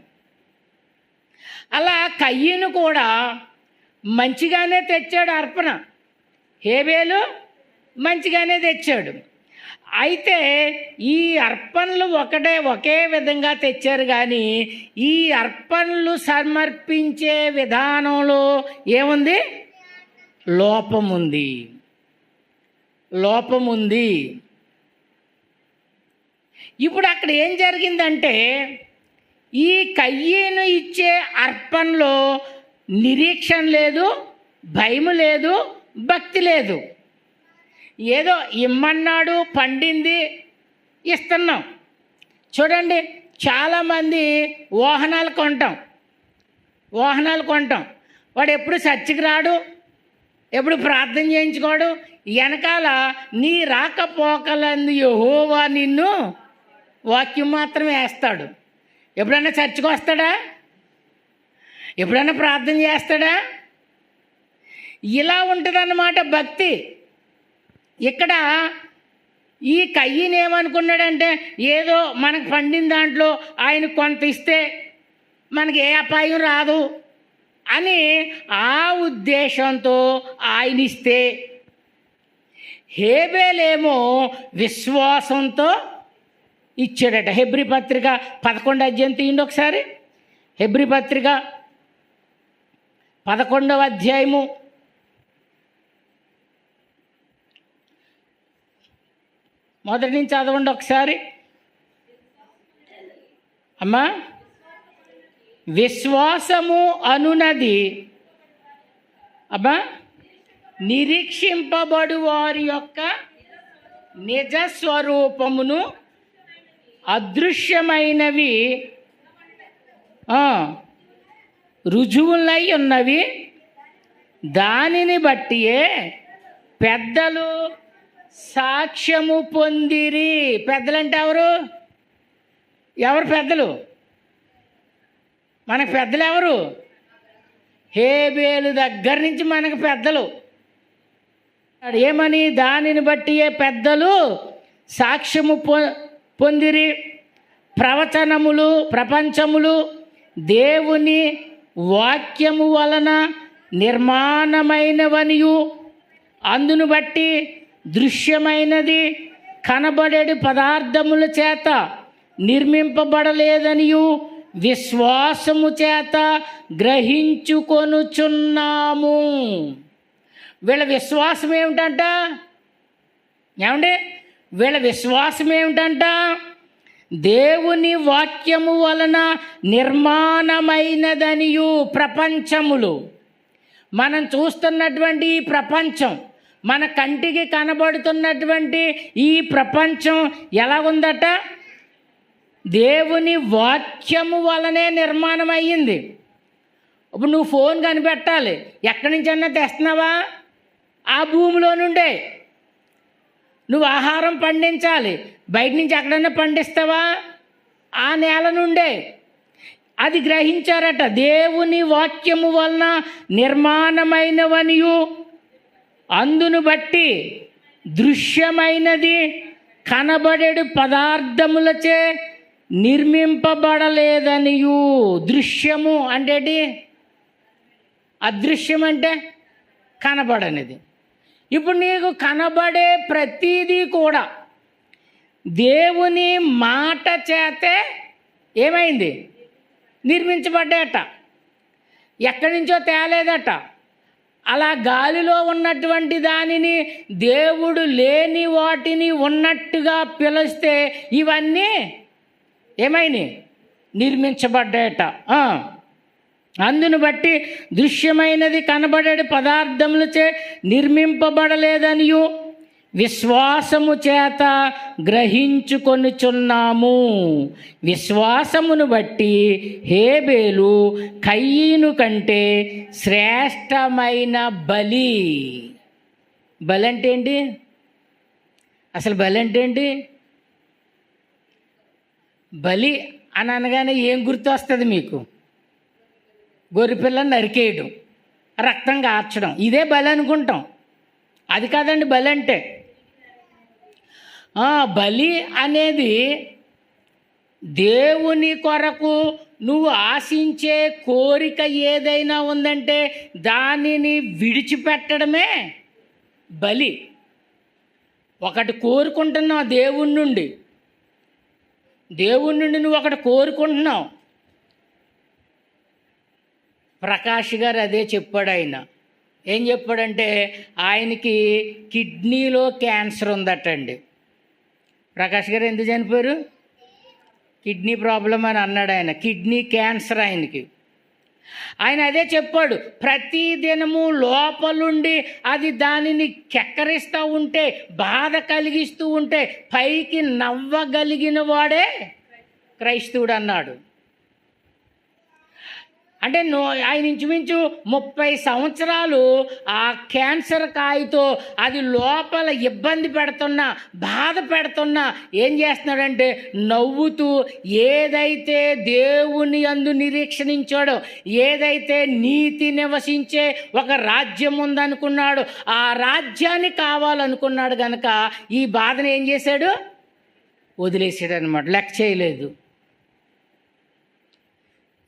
అలా కయ్యను కూడా మంచిగానే తెచ్చాడు అర్పణ, హేబేలు మంచిగానే తెచ్చాడు. అయితే ఈ అర్పణలు ఒకే విధంగా తెచ్చారు, కానీ ఈ అర్పణలు సమర్పించే విధానంలో ఏముంది? లోపముంది. ఇప్పుడు అక్కడ ఏం జరిగిందంటే, ఈ కయ్యను ఇచ్చే అర్పణలో నిరీక్షణ లేదు, భయం లేదు, భక్తి లేదు. ఏదో ఇమ్మన్నాడు, పండింది, ఇస్తున్నాం. చూడండి, చాలామంది వాహనాలు కొంటాం. వాడు ఎప్పుడు చర్చికి రాడు, ఎప్పుడు ప్రార్థన చేయించుకోడు. వెనకాల నీ రాకపోకలందు యెహోవా నిన్ను వాక్యం మాత్రం వేస్తాడు. ఎప్పుడన్నా చర్చికి వస్తాడా? ఎప్పుడన్నా ప్రార్థన చేస్తాడా? ఇలా ఉంటుందన్నమాట భక్తి. ఇక్కడ ఈ కయ్యను ఏమనుకున్నాడంటే, ఏదో మనకు పండిన దాంట్లో ఆయన కొంత ఇస్తే మనకి ఏ అపాయం రాదు అని ఆ ఉద్దేశంతో ఆయన ఇస్తే, హేబేలేమో విశ్వాసంతో ఇచ్చాడట. హెబ్రీ పత్రిక 11వ అధ్యాయం తీయండి ఒకసారి. హెబ్రీ పత్రిక 11వ అధ్యాయము మొదటి నుంచి చదవండి ఒకసారి. అమ్మా, విశ్వాసము అనునది నిరీక్షింపబడు వారి యొక్క నిజ స్వరూపమును, అదృశ్యమైనవి రుజువులై ఉన్నవి. దానిని బట్టియే పెద్దలు సాక్ష్యము పొందిరి. పెద్దలంటే ఎవరు పెద్దలు? మనకు పెద్దలు ఎవరు? హేబేలు దగ్గర నుంచి మనకు పెద్దలు. ఏమని? దానిని బట్టియే పెద్దలు సాక్ష్యము పొందిరి. ప్రపంచములు దేవుని వాక్యము వలన నిర్మాణమైనవనియు, అందును బట్టి దృశ్యమైనది కనబడేడు పదార్థముల చేత నిర్మింపబడలేదనియు విశ్వాసము చేత గ్రహించుకొనుచున్నాము. వీళ్ళ విశ్వాసం ఏమిటంట? వీళ్ళ విశ్వాసం ఏమిటంట? దేవుని వాక్యము వలన నిర్మాణమైనదనియు. ప్రపంచములు, మనం చూస్తున్నటువంటి ఈ ప్రపంచం, మన కంటికి కనబడుతున్నటువంటి ఈ ప్రపంచం ఎలా ఉందట? దేవుని వాక్యము వలనే నిర్మాణం అయ్యింది. ఇప్పుడు నువ్వు ఫోన్ కనిపెట్టాలి, ఎక్కడి నుంచన్నా తెస్తున్నావా? ఆ భూమిలో నుండే. నువ్వు ఆహారం పండించాలి, బయట నుంచి ఎక్కడన్నా పండిస్తావా? ఆ నేల నుండే. అది గ్రహించారట. దేవుని వాక్యము వలన నిర్మాణమైనవనియు, అందును బట్టి దృశ్యమైనది కనబడేడు పదార్థములచే నిర్మింపబడలేదనియు. దృశ్యము అంటే, అదృశ్యం అంటే కనబడనిది. ఇప్పుడు నీకు కనబడే ప్రతీదీ కూడా దేవుని మాట చేతే ఏమైంది? నిర్మించబడ్డాయట. ఎక్కడి నుంచో తేలేదట. అలా గాలిలో ఉన్నటువంటి దానిని దేవుడు లేని వాటిని ఉన్నట్టుగా పిలిస్తే ఇవన్నీ ఏమైనాయి? నిర్మించబడ్డాయట. అందును బట్టి దృశ్యమైనది కనబడే పదార్థములచే నిర్మింపబడలేదనియు విశ్వాసము చేత గ్రహించుకొనుచున్నాము. విశ్వాసమును బట్టి హేబేలు కయ్యను కంటే శ్రేష్టమైన బలి. బలి అంటే ఏంటి? అసలు బలి అంటే ఏంటి? బలి అని అనగానే ఏం గుర్తు వస్తుంది మీకు? గొర్రెపిల్లని నరికేయడం, రక్తం కార్చడం, ఇదే బలి అనుకుంటాం. అది కాదండి బలి అంటే. బలి అనేది దేవుని కొరకు నువ్వు ఆశించే కోరిక ఏదైనా ఉందంటే దానిని విడిచిపెట్టడమే బలి. ఒకటి కోరుకుంటున్నావు దేవుని నుండి నువ్వు ఒకటి కోరుకుంటున్నావు. ప్రకాష్ గారు అదే చెప్పాడు. ఆయన ఏం చెప్పాడంటే ఆయనకి కిడ్నీలో క్యాన్సర్ ఉందటండి. ప్రకాష్ గారు ఎందుకు చనిపోయారు? కిడ్నీ ప్రాబ్లం అని అన్నాడు ఆయన. కిడ్నీ క్యాన్సర్ ఆయనకి. ఆయన అదే చెప్పాడు, ప్రతి దినము లోపలుండి అది దానిని కెక్కరిస్తూ ఉంటే, బాధ కలిగిస్తూ ఉంటే పైకి నవ్వగలిగిన వాడే క్రైస్తవుడు అన్నాడు. అంటే ఆయన ఇంచుమించు 30 సంవత్సరాలు ఆ క్యాన్సర్ కాయతో అది లోపల ఇబ్బంది పెడుతున్నా, బాధ పెడుతున్నా ఏం చేస్తున్నాడంటే నవ్వుతూ ఏదైతే దేవుని యందు నిరీక్షణించాడో, ఏదైతే నీతి నివసించే ఒక రాజ్యం ఉందనుకున్నాడు, ఆ రాజ్యాన్ని కావాలనుకున్నాడు కనుక ఈ బాధను ఏం చేశాడు? వదిలేసాడు అనమాట, లెక్క చేయలేదు.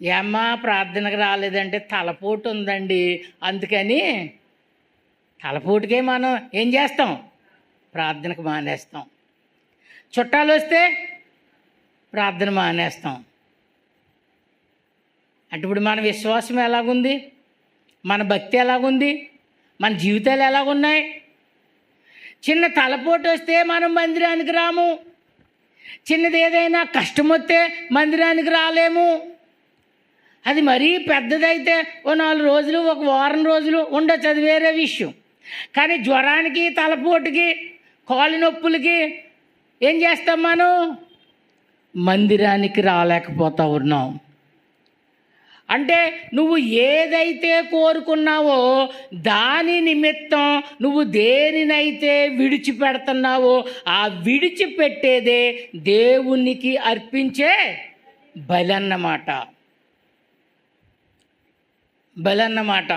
ఏమ్మా ప్రార్థనకు రాలేదంటే తలపోటు ఉందండి, అందుకని తలపోటుకే మనం ఏం చేస్తాం? ప్రార్థనకు మానేస్తాం. చుట్టాలు వస్తే ప్రార్థన మానేస్తాం. అంటే ఇప్పుడు మన విశ్వాసం ఎలాగుంది? మన భక్తి ఎలాగుంది? మన జీవితాలు ఎలాగున్నాయి? చిన్న తలపోటు వస్తే మనం మందిరానికి రాము. చిన్నది ఏదైనా కష్టం వస్తే మందిరానికి రాలేము. అది మరీ పెద్దదైతే ఓ 4 రోజులు, ఒక వారం రోజులు ఉండొచ్చు, అది వేరే విషయం. కానీ జ్వరానికి, తలపోటుకి, కాలు నొప్పులకి ఏం చేస్తాం? మనం మందిరానికి రాలేకపోతా ఉన్నాం. అంటే నువ్వు ఏదైతే కోరుకున్నావో దాని నిమిత్తం నువ్వు దేనినైతే విడిచిపెడుతున్నావో ఆ విడిచిపెట్టేదే దేవునికి అర్పించే బలన్నమాట.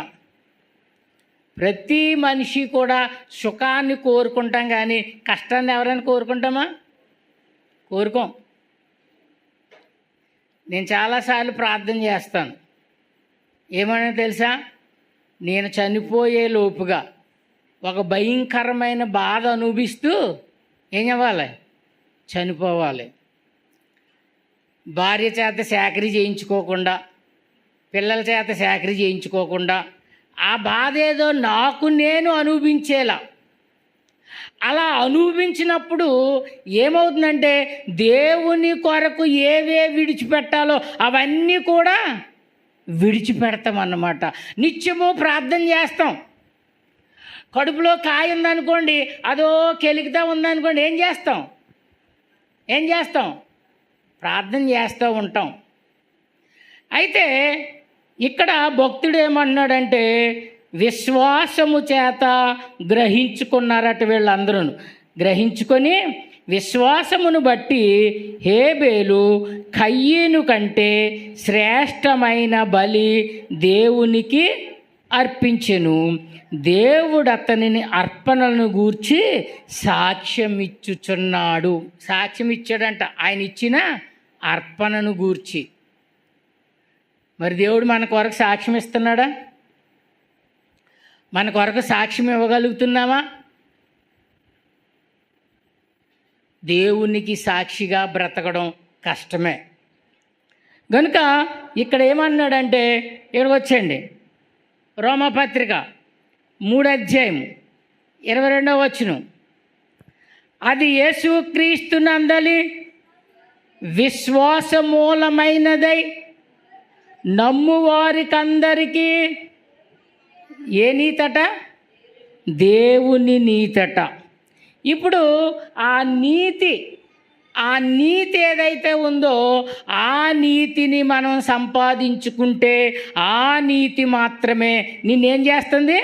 ప్రతి మనిషి కూడా సుఖాన్ని కోరుకుంటాం, కానీ కష్టాన్ని ఎవరైనా కోరుకుంటామా? కోరుకోం. నేను చాలాసార్లు ప్రార్థన చేస్తాను. ఏమన్నా తెలుసా? నేను చనిపోయే లోపుగా ఒక భయంకరమైన బాధ అనుభవిస్తూ ఏం అవ్వాలి? చనిపోవాలి. భార్య చేత చాకరీ చేయించుకోకుండా, పిల్లల చేత చాకరీ చేయించుకోకుండా, ఆ బాధ ఏదో నాకు నేను అనుభవించేలా, అలా అనుభవించినప్పుడు ఏమవుతుందంటే దేవుని కొరకు ఏవే విడిచిపెట్టాలో అవన్నీ కూడా విడిచిపెడతాం అన్నమాట. నిత్యము ప్రార్థన చేస్తాం. కడుపులో కాయ ఉందనుకోండి, అదో కెలికితా ఉందనుకోండి, ఏం చేస్తాం? ప్రార్థన చేస్తూ ఉంటాం. అయితే ఇక్కడ భక్తుడు ఏమన్నాడంటే విశ్వాసము చేత గ్రహించుకున్నారట వీళ్ళందరూ. గ్రహించుకొని విశ్వాసమును బట్టి హేబేలు కయ్యను కంటే శ్రేష్టమైన బలి దేవునికి అర్పించెను. దేవుడు అతనిని అర్పణలను గూర్చి సాక్ష్యం ఇచ్చుచున్నాడు. సాక్ష్యం ఇచ్చాడంట ఆయన ఇచ్చిన అర్పణను గూర్చి. మరి దేవుడు మన కొరకు సాక్ష్యం ఇస్తున్నాడా? మన కొరకు సాక్ష్యం ఇవ్వగలుగుతున్నామా? దేవునికి సాక్షిగా బ్రతకడం కష్టమే. కనుక ఇక్కడ ఏమన్నాడంటే, ఇక్కడికి వచ్చండి, రోమపత్రిక 3వ అధ్యాయం 22వ వచనం. అది యేసుక్రీస్తునందలి విశ్వాసమూలమైనదై నమ్మువారికందరికీ ఏ నీతట? దేవుని నీతట. ఇప్పుడు ఆ నీతి ఏదైతే ఉందో ఆ నీతిని మనం సంపాదించుకుంటే ఆ నీతి మాత్రమే నిన్నేం చేస్తుంది?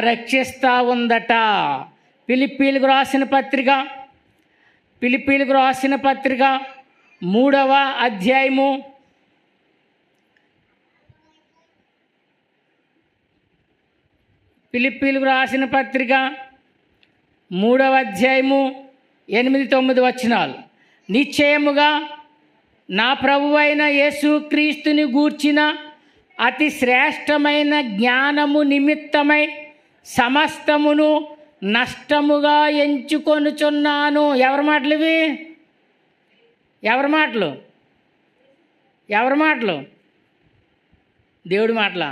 రక్షిస్తూ ఉందట. ఫిలిప్పీలకు రాసిన పత్రిక 3వ అధ్యాయము 3వ అధ్యాయము 8-9 వచనాలు. నిశ్చయముగా నా ప్రభువైన యేసుక్రీస్తుని గూర్చిన అతి శ్రేష్టమైన జ్ఞానము నిమిత్తమై సమస్తమును నష్టముగా ఎంచుకొనుచున్నాను. ఎవరి మాటలు ఇవి? ఎవరి మాటలు? ఎవరి మాటలు? దేవుడి మాటలా?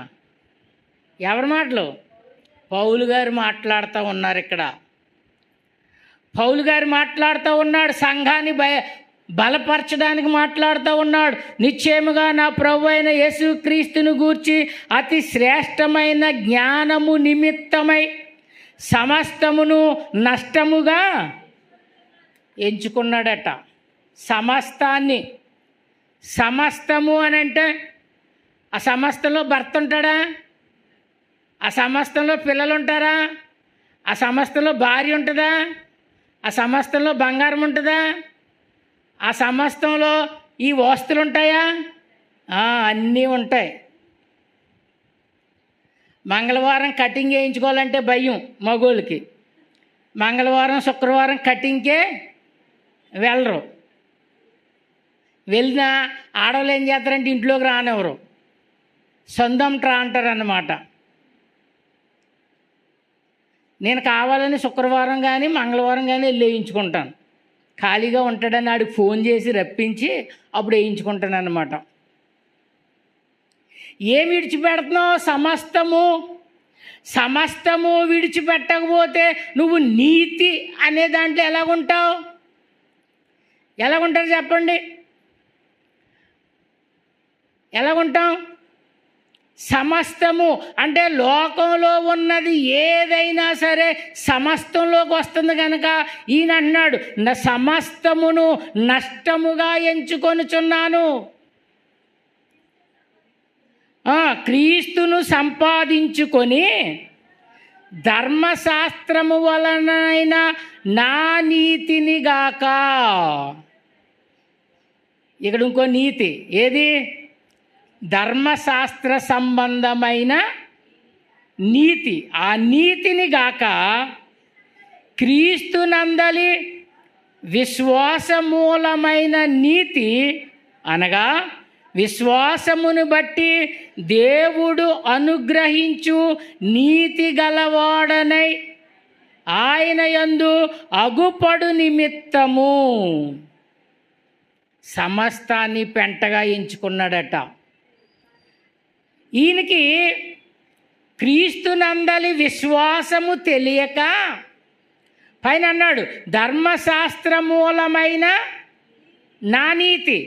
ఎవరి మాటలు? పౌలు గారు మాట్లాడుతూ ఉన్నారు. ఇక్కడ పౌలు గారు మాట్లాడుతూ ఉన్నాడు. సంఘాన్ని బలపరచడానికి మాట్లాడుతూ ఉన్నాడు. నిశ్చయముగా నా ప్రభు అయిన యేసుక్రీస్తును గూర్చి అతి శ్రేష్టమైన జ్ఞానము నిమిత్తమై సమస్తమును నష్టముగా ఎంచుకున్నాడట. సమస్తాన్ని. సమస్తము అని అంటే ఆ సమస్తంలో భర్త ఉంటాడా? ఆ సమస్తంలో పిల్లలు ఉంటారా? ఆ సమస్తంలో భార్య ఉంటుందా? ఆ సమస్తంలో బంగారం ఉంటుందా? ఆ సమస్తంలో ఈ వస్తువులు ఉంటాయా? అన్నీ ఉంటాయి. మంగళవారం కటింగ్ వేయించుకోవాలంటే భయం మగోళ్ళకి. మంగళవారం శుక్రవారం కటింగ్కే వెళ్ళరు. వెళ్ళినా ఆడవాళ్ళు ఏం చేస్తారంటే ఇంట్లోకి రానివ్వరు. సొంతంట్రా అంటారు అన్నమాట. నేను కావాలని శుక్రవారం కానీ మంగళవారం కానీ వెళ్ళి వేయించుకుంటాను. ఖాళీగా ఉంటాడని ఆడికి ఫోన్ చేసి రప్పించి అప్పుడు వేయించుకుంటాను అన్నమాట. ఏమి విడిచిపెడుతున్నావు? సమస్తము. సమస్తము విడిచిపెట్టకపోతే నువ్వు నీతి అనే దాంట్లో ఎలాగుంటావు? ఎలాగుంటారు చెప్పండి? ఎలాగుంటాం? సమస్తము అంటే లోకంలో ఉన్నది ఏదైనా సరే సమస్తంలోకి వస్తుంది కనుక ఈయన అన్నాడు, నా సమస్తమును నష్టముగా ఎంచుకొనుచున్నాను. క్రీస్తును సంపాదించుకొని ధర్మశాస్త్రము వలనైన నా నీతిని గాక. ఇక్కడ ఇంకో నీతి ఏది? ధర్మశాస్త్ర సంబంధమైన నీతి. ఆ నీతిని గాక క్రీస్తునందలి విశ్వాసమూలమైన నీతి అనగా విశ్వాసమును బట్టి దేవుడు అనుగ్రహించు నీతి గలవాడనై ఆయన యందు అగుపడు నిమిత్తము సమస్తాన్ని పెంటగా ఎంచుకున్నాడట. ఈయనకి క్రీస్తునందలి విశ్వాసము తెలియక పైన అన్నాడు ధర్మశాస్త్రమూలమైన నా నీతి.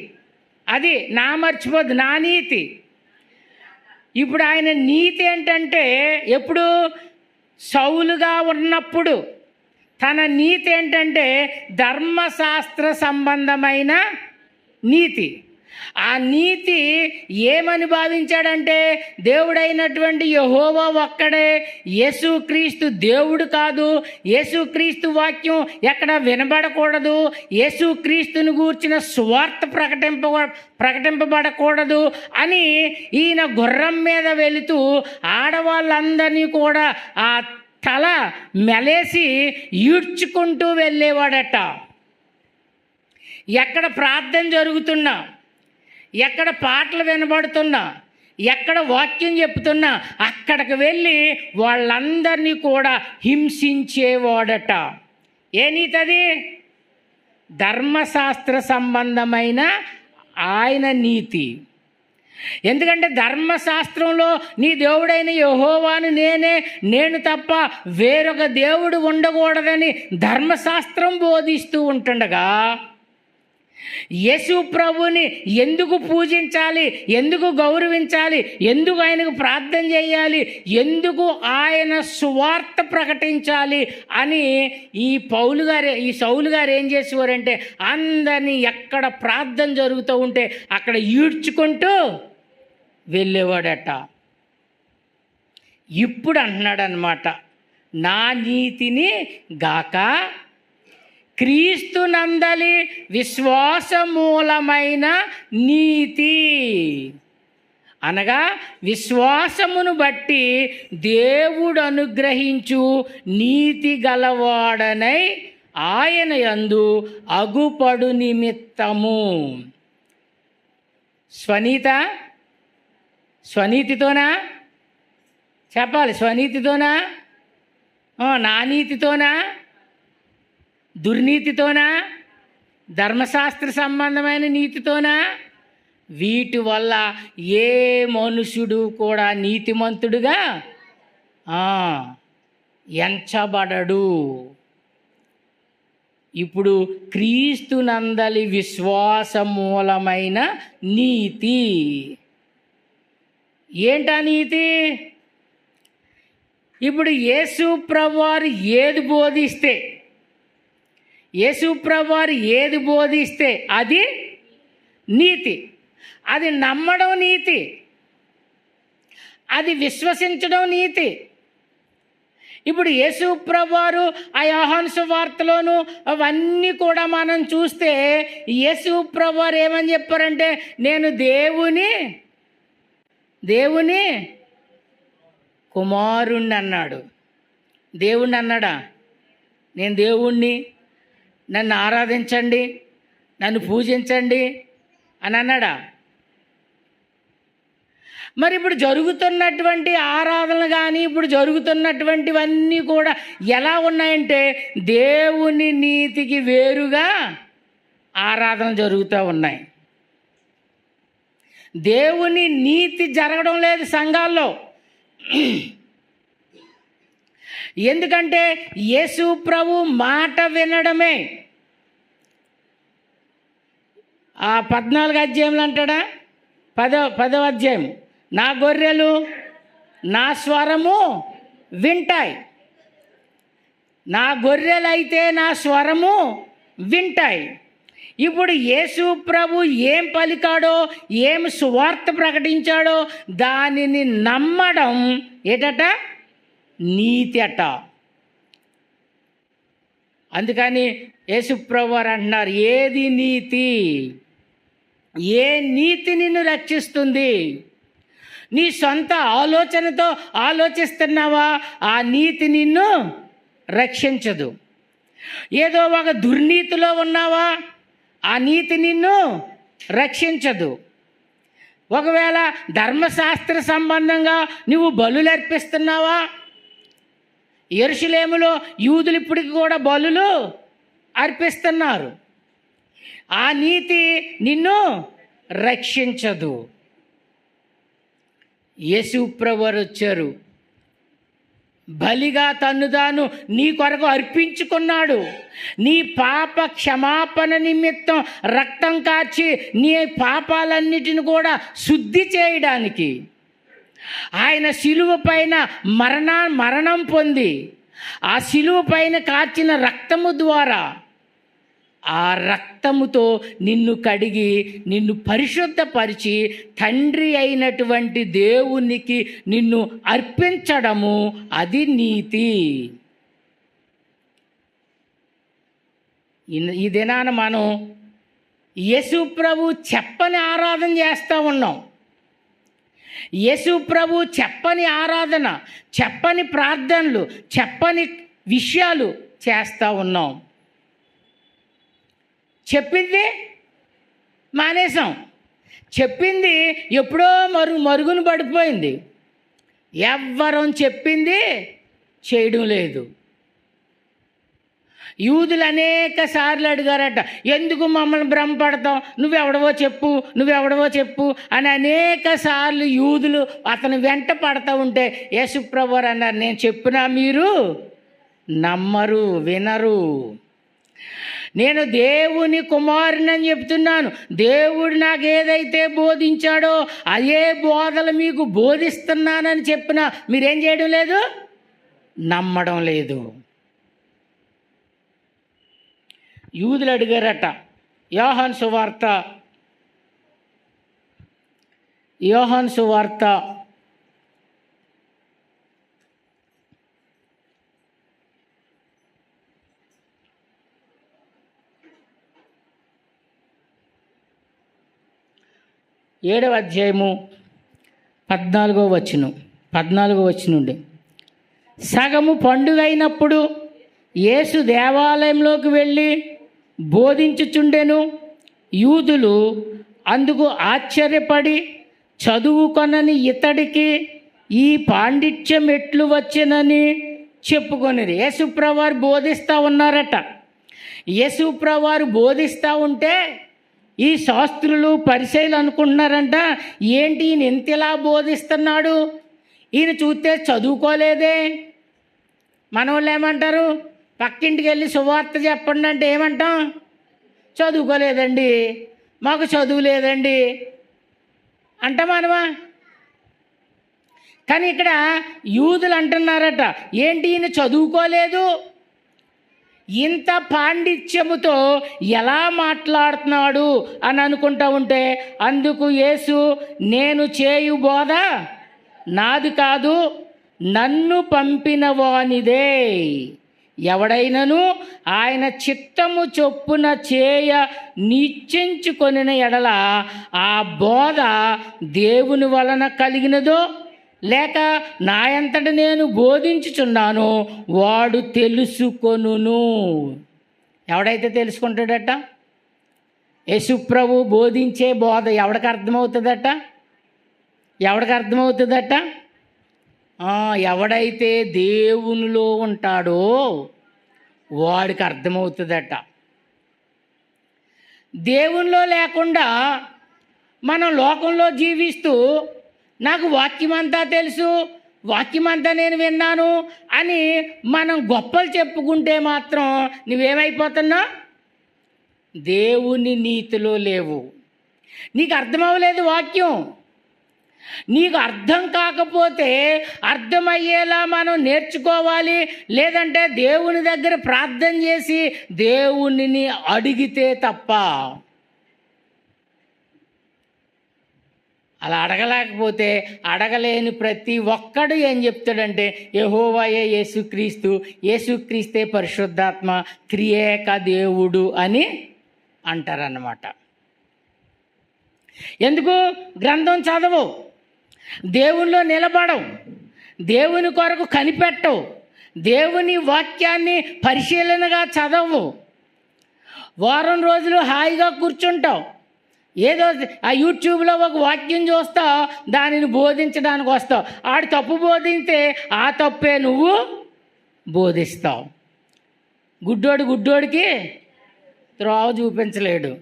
అది నా మర్చిపోద్దు, నా నీతి. ఇప్పుడు ఆయన నీతి ఏంటంటే ఎప్పుడు సౌలుగా ఉన్నప్పుడు తన నీతి ఏంటంటే ధర్మశాస్త్ర సంబంధమైన నీతి. ఆ నీతి ఏమని భావించాడంటే దేవుడైనటువంటి యెహోవా ఒక్కడే, యేసుక్రీస్తు దేవుడు కాదు, యేసుక్రీస్తు వాక్యం ఎక్కడ వినబడకూడదు, యేసుక్రీస్తుని గూర్చిన సువార్త ప్రకటింపబడకూడదు అని ఈయన గుర్రం మీద వెళుతూ ఆడవాళ్ళందరినీ కూడా ఆ తల మెలేసి ఈడ్చుకుంటూ వెళ్ళేవాడట. ఎక్కడ ప్రార్థన జరుగుతున్నా, ఎక్కడ పాటలు వినబడుతున్నా, ఎక్కడ వాక్యం చెప్తున్నా అక్కడికి వెళ్ళి వాళ్ళందరినీ కూడా హింసించేవాడట. ఏ నీతి అది? ధర్మశాస్త్ర సంబంధమైన ఆయన నీతి. ఎందుకంటే ధర్మశాస్త్రంలో నీ దేవుడైన యెహోవాను నేను తప్ప వేరొక దేవుడు ఉండకూడదని ధర్మశాస్త్రం బోధిస్తూ ఉంటుండగా యేసు ప్రభుని ఎందుకు పూజించాలి, ఎందుకు గౌరవించాలి, ఎందుకు ఆయనకు ప్రార్థన చేయాలి, ఎందుకు ఆయన సువార్త ప్రకటించాలి అని ఈ సౌలు గారు ఏం చేసేవారంటే అందరినీ ఎక్కడ ప్రార్థన జరుగుతూ ఉంటే అక్కడ ఈడ్చుకుంటూ వెళ్ళేవాడట. ఇప్పుడు అంటున్నాడు అన్నమాట, నా నీతిని గాక క్రీస్తునందలి విశ్వాసమూలమైన నీతి అనగా విశ్వాసమును బట్టి దేవుడు అనుగ్రహించు నీతి గలవాడనై ఆయన యందు అగుపడు నిమిత్తము. స్వనీతితోనా చెప్పాలి? స్వనీతితోనా? నా నీతితోనా, దుర్నీతితోనా, ధర్మశాస్త్ర సంబంధమైన నీతితోనా? వీటి వల్ల ఏ మనుషుడు కూడా నీతిమంతుడుగా ఎంచబడడు. ఇప్పుడు క్రీస్తునందలి విశ్వాస మూలమైన నీతి ఏంటా నీతి? ఇప్పుడు యేసు ప్రభువారు ఏది బోధిస్తే, యేసు ప్రభువారు ఏది బోధిస్తే అది నీతి. అది నమ్మడం నీతి, అది విశ్వసించడం నీతి. ఇప్పుడు యేసు ప్రభువారు ఆ యోహాను సువార్తలోను అవన్నీ కూడా మనం చూస్తే యేసు ప్రభువారు ఏమని చెప్పారంటే, నేను దేవుని కుమారుణ్ణి అన్నాడు. దేవుణ్ణి అన్నాడా? నేను దేవుణ్ణి, నన్ను ఆరాధించండి, నన్ను పూజించండి అని అన్నాడా? మరి ఇప్పుడు జరుగుతున్నటువంటి ఆరాధనలు కానీ ఇప్పుడు జరుగుతున్నటువంటివన్నీ కూడా ఎలా ఉన్నాయంటే దేవుని నీతికి వేరుగా ఆరాధన జరుగుతూ ఉన్నాయి. దేవుని నీతి జరగడం లేదు సంఘాల్లో. ఎందుకంటే యేసు ప్రభు మాట వినడమే. ఆ 14 అధ్యాయంలో అంటాడా, 10వ అధ్యాయం, నా గొర్రెలు నా స్వరము వింటాయి. నా గొర్రెలైతే నా స్వరము వింటాయి. ఇప్పుడు యేసు ప్రభు ఏం పలికాడో, ఏం సువార్త ప్రకటించాడో దానిని నమ్మడం ఏటట? నీతి అట. అందుకని యేసు ప్రభు వారు అంటున్నారు, ఏది నీతి? ఏ నీతి నిన్ను రక్షిస్తుంది? నీ సొంత ఆలోచనతో ఆలోచిస్తున్నావా? ఆ నీతి నిన్ను రక్షించదు. ఏదో ఒక దుర్నీతిలో ఉన్నావా? ఆ నీతి నిన్ను రక్షించదు. ఒకవేళ ధర్మశాస్త్ర సంబంధంగా నువ్వు బలులు అర్పిస్తున్నావా? యెరూషలేములో యూదులు ఇప్పటికి కూడా బలులు అర్పిస్తున్నారు. ఆ నీతి నిన్ను రక్షించదు. యేసు ప్రభువారు వచ్చారు, బలిగా తన్ను తాను నీ కొరకు అర్పించుకున్నాడు. నీ పాప క్షమాపణ నిమిత్తం రక్తం కార్చి నీ పాపాలన్నిటిని కూడా శుద్ధి చేయడానికి ఆయన శిలువ పైన మరణం పొంది ఆ శిలువ పైన కార్చిన రక్తము ద్వారా, ఆ రక్తముతో నిన్ను కడిగి నిన్ను పరిశుద్ధపరిచి తండ్రి అయినటువంటి దేవునికి నిన్ను అర్పించడము, అది నీతి. ఈ దినాన మనం యేసు ప్రభు చెప్పని ఆరాధన చేస్తూ ఉన్నాం. యేసు ప్రభు చెప్పని ఆరాధన, చెప్పని ప్రార్థనలు, చెప్పని విషయాలు చేస్తూ ఉన్నాం. చెప్పింది మానేసాం. చెప్పింది ఎప్పుడో మరుగున పడిపోయింది. ఎవ్వరం చెప్పింది చేయడం లేదు. యూదులు అనేక సార్లు అడిగారట, ఎందుకు మమ్మల్ని భ్రమపడతావు, నువ్వెవడవో చెప్పు అని అనేక సార్లు యూదులు అతను వెంట పడతా ఉంటే యేసు ప్రభువారు అన్నారు, నేను చెప్పినా మీరు నమ్మరు, వినరు. నేను దేవుని కుమారుని అని చెప్తున్నాను. దేవుడు నాకు ఏదైతే బోధించాడో అదే బోధలు మీకు బోధిస్తున్నానని చెప్పినా మీరేం చేయడం లేదు, నమ్మడం లేదు. యూదులు అడిగారట, యోహాను సువార్త 7వ అధ్యాయము 14వ వచనం నుండి, సగము పండుగ అయినప్పుడు యేసు దేవాలయంలోకి వెళ్ళి బోధించుచుండెను. యూదులు అందుకు ఆశ్చర్యపడి, చదువుకొనని ఇతడికి ఈ పాండిత్యం ఎట్లు వచ్చినని చెప్పుకొనిరి. యేసుప్రభు వారు బోధిస్తూ ఉన్నారట. యేసుప్రభు వారు బోధిస్తూ ఉంటే ఈ శాస్త్రులు పరిసయ్యులు అనుకుంటున్నారంట, ఏంటి ఈయన ఇంతలా బోధిస్తున్నాడు, ఈయన చూస్తే చదువుకోలేదే. మన వాళ్ళు ఏమంటారు, పక్కింటికి వెళ్ళి సువార్త చెప్పండి అంటే ఏమంటాం, చదువుకోలేదండి, మాకు చదువు లేదండి అంటామా? కానీ ఇక్కడ యూదులు అంటున్నారట, ఏంటి ఈయన చదువుకోలేదు, ఇంత పాండిత్యముతో ఎలా మాట్లాడుతున్నాడు అని అనుకుంటా ఉంటే, అందుకు యేసు, నేను చేయు బోధ నాది కాదు, నన్ను పంపిన వానిదే. ఎవడైనను ఆయన చిత్తము చొప్పున చేయ నిశ్చయించుకొనిన ఎడల ఆ బోధ దేవుని వలన కలిగినదో లేక నా అంతట నేను బోధించుచున్నానో వాడు తెలుసుకొనును. ఎవడైతే తెలుసుకుంటాడట, యేసుప్రభు బోధించే బోధ ఎవడికి అర్థమవుతుందట? ఎవడైతే దేవునిలో ఉంటాడో వాడికి అర్థమవుతుందట. దేవునిలో లేకుండా మనం లోకంలో జీవిస్తూ నాకు వాక్యమంతా తెలుసు, వాక్యమంతా నేను విన్నాను అని మనం గొప్పలు చెప్పుకుంటే మాత్రం నువ్వేమైపోతున్నావు? దేవుని నీతిలో లేవు. నీకు అర్థమవ్వలేదు వాక్యం. నీకు అర్థం కాకపోతే అర్థమయ్యేలా మనం నేర్చుకోవాలి. లేదంటే దేవుని దగ్గర ప్రార్థన చేసి దేవునిని అడిగితే తప్ప. అలా అడగలేకపోతే అడగలేని ప్రతి ఒక్కడు ఏం చెప్తాడంటే, యెహోవాయే యేసుక్రీస్తు, యేసుక్రీస్తే పరిశుద్ధాత్మ, త్రియేక దేవుడు అని అంటారన్నమాట. ఎందుకు? గ్రంథం చదవు, దేవునిలో నిలబడవు, దేవుని కొరకు కనిపెట్టవు, దేవుని వాక్యాన్ని పరిశీలనగా చదవు, వారం రోజులు హాయిగా కూర్చుంటావు, ఏదో ఆ యూట్యూబ్లో ఒక వాక్యం చూస్తావు, దానిని బోధించడానికి వస్తావు. ఆడు తప్పు బోధిస్తే ఆ తప్పే నువ్వు బోధిస్తావు. గుడ్డోడికి త్రోవ చూపించలేడు.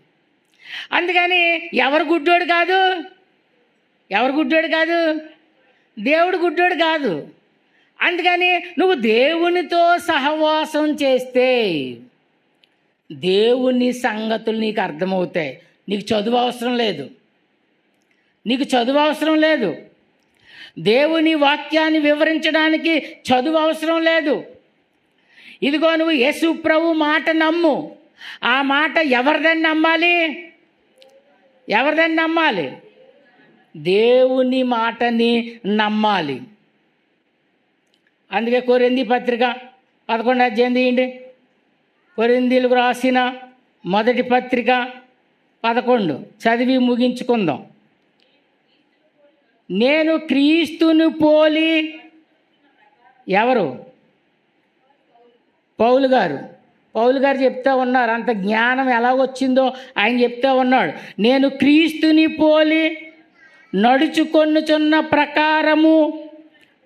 అందుకని ఎవరు గుడ్డోడు కాదు, దేవుడు గుడ్డోడు కాదు. అందుకని నువ్వు దేవునితో సహవాసం చేస్తే దేవుని సంగతులు నీకు అర్థమవుతాయి. నీకు చదువు అవసరం లేదు, దేవుని వాక్యాన్ని వివరించడానికి చదువు అవసరం లేదు. ఇదిగో నువ్వు యేసు ప్రభు మాట నమ్ము. ఆ మాట ఎవరిదని నమ్మాలి? దేవుని మాటని నమ్మాలి. అందుకే కొరింథీ పత్రిక 11వ అధ్యాయం తీయండి. కొరింథీలకు రాసిన మొదటి పత్రిక 11 చదివి ముగించుకుందాం. నేను క్రీస్తుని పోలి, ఎవరు? పౌలు గారు చెప్తా ఉన్నారు. అంత జ్ఞానం ఎలా వచ్చిందో ఆయన చెప్తా ఉన్నాడు. నేను క్రీస్తుని పోలి నడుచుకొనుచున్న ప్రకారము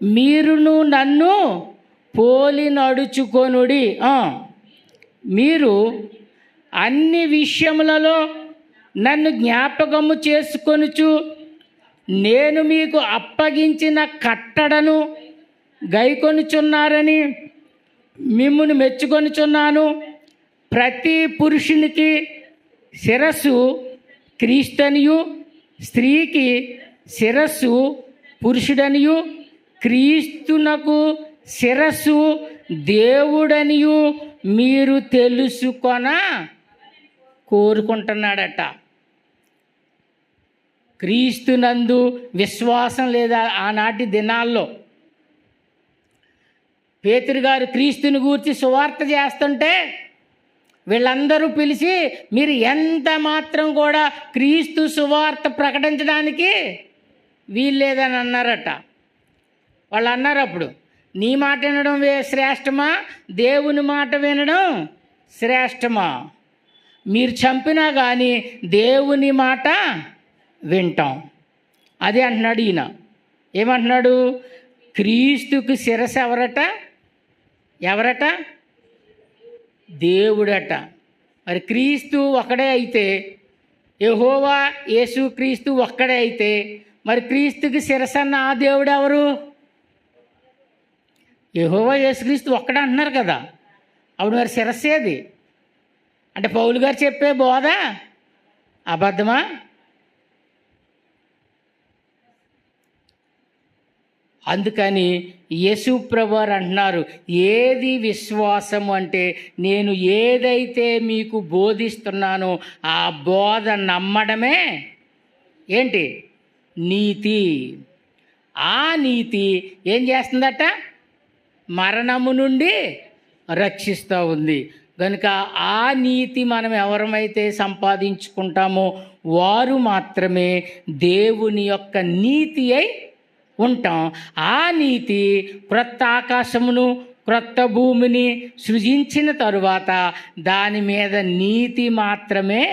మీరును నన్ను పోలి నడుచుకొనుడి. మీరు అన్ని విషయములలో నన్ను జ్ఞాపకము చేసుకొనుచు నేను మీకు అప్పగించిన కట్టడను గైకొనుచున్నారని మిమ్మును మెచ్చుకొనుచున్నాను. ప్రతి పురుషునికి శిరస్సు క్రీస్తనియు, స్త్రీకి శిరస్సు పురుషుడనియు, క్రీస్తునకు శిరస్సు దేవుడనియు మీరు తెలుసుకొన కోరుకుంటున్నాడట. క్రీస్తునందు విశ్వాసం లేదా ఆనాటి దినాల్లో పేతురు గారు క్రీస్తుని గూర్చి సువార్త చేస్తుంటే వీళ్ళందరూ పిలిచి, మీరు ఎంత మాత్రం కూడా క్రీస్తు సువార్త ప్రకటించడానికి వీల్లేదని అన్నారట. వాళ్ళు అన్నారు అప్పుడు, నీ మాట వినడం శ్రేష్టమా, దేవుని మాట వినడం శ్రేష్టమా? మీరు చంపినా కానీ దేవుని మాట వింటాం. అదే అంటున్నాడు ఈయన. ఏమంటున్నాడు? క్రీస్తుకు శిరస్సు ఎవరట? ఎవరట? దేవుడట. మరి క్రీస్తు ఒక్కడే అయితే, యెహోవా యేసు క్రీస్తు ఒక్కడే అయితే, మరి క్రీస్తుకి శిరసన్న ఆ దేవుడు ఎవరు? యెహోవా యేసుక్రీస్తు ఒక్కడే అంటున్నారు కదా. అప్పుడు మరి శిరస్సేది? అంటే పౌలు గారు చెప్పే బోధ అబద్ధమా? అందుకని యేసు ప్రభువారు అంటున్నారు, ఏది విశ్వాసం అంటే నేను ఏదైతే మీకు బోధిస్తున్నానో ఆ బోధ నమ్మడమే ఏంటి? నీతి. ఆ నీతి ఏం చేస్తుందట? మరణము నుండి రక్షిస్తూ ఉంది. కనుక ఆ నీతి మనం ఎవరమైతే సంపాదించుకుంటామో వారు మాత్రమే దేవుని యొక్క నీతి అయి ఉంటాం. ఆ నీతి క్రొత్త ఆకాశమును క్రొత్త భూమిని సృజించిన తరువాత దాని మీద నీతి మాత్రమే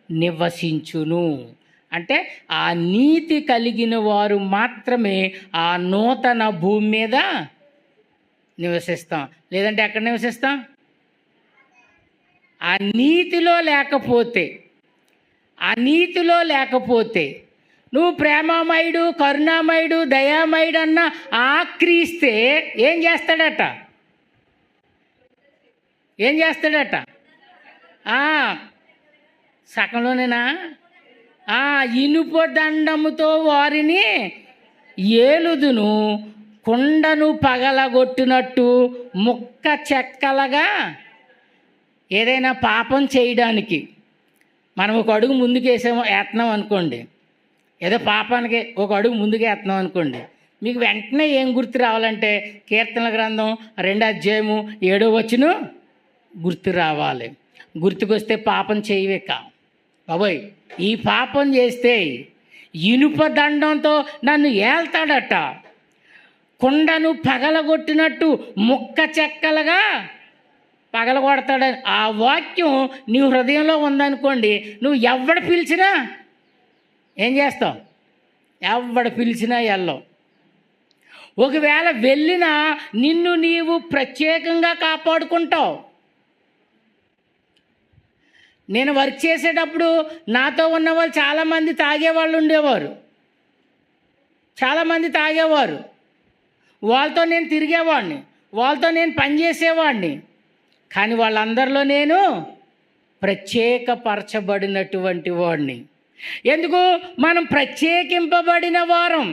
నివసించును. అంటే ఆ నీతి కలిగిన వారు మాత్రమే ఆ నూతన భూమి మీద నివసిస్తాం. లేదంటే ఎక్కడ నివసిస్తాం? ఆ నీతిలో లేకపోతే నువ్వు ప్రేమమయుడు, కరుణామయుడు, దయామయుడు అన్న ఆ క్రీస్తే ఏం చేస్తాడట? సకంలోనేనా? ఇనుప దండముతో వారిని ఏలుదును, కుండను పగలగొట్టినట్టు ముక్క చెక్కలుగా. ఏదైనా పాపం చేయడానికి మనం ఒక అడుగు ముందుకు వేస్తున్నాం అనుకోండి, ఏదో పాపానికి ఒక అడుగు ముందుకు వేస్తున్నాం అనుకోండి, మీకు వెంటనే ఏం గుర్తు రావాలంటే కీర్తనల గ్రంథం 2వ అధ్యాయము 7వ వచనం గుర్తు రావాలి. గుర్తుకొస్తే పాపం చేయవేక బాబోయ్, ఈ పాపం చేస్తే ఇనుప దండంతో నన్ను ఏల్తాడట, కుండను పగలగొట్టినట్టు ముక్క చెక్కలుగా పగలగొడతాడని ఆ వాక్యం నీ హృదయంలో ఉందనుకోండి, నువ్వు ఎవడు పిలిచినా ఏం చేస్తావు? ఎవడు పిలిచినా వెళ్ళవు. ఒకవేళ వెళ్ళినా నిన్ను నీవు ప్రత్యేకంగా కాపాడుకుంటావు. నేను వర్క్ చేసేటప్పుడు నాతో ఉన్న వాళ్ళు చాలామంది తాగేవాళ్ళు ఉండేవారు, వాళ్ళతో నేను తిరిగేవాడిని, వాళ్ళతో నేను పనిచేసేవాడిని. కానీ వాళ్ళందరిలో నేను ప్రత్యేకపరచబడినటువంటి వాడిని. ఎందుకు? మనం ప్రత్యేకింపబడిన వారం.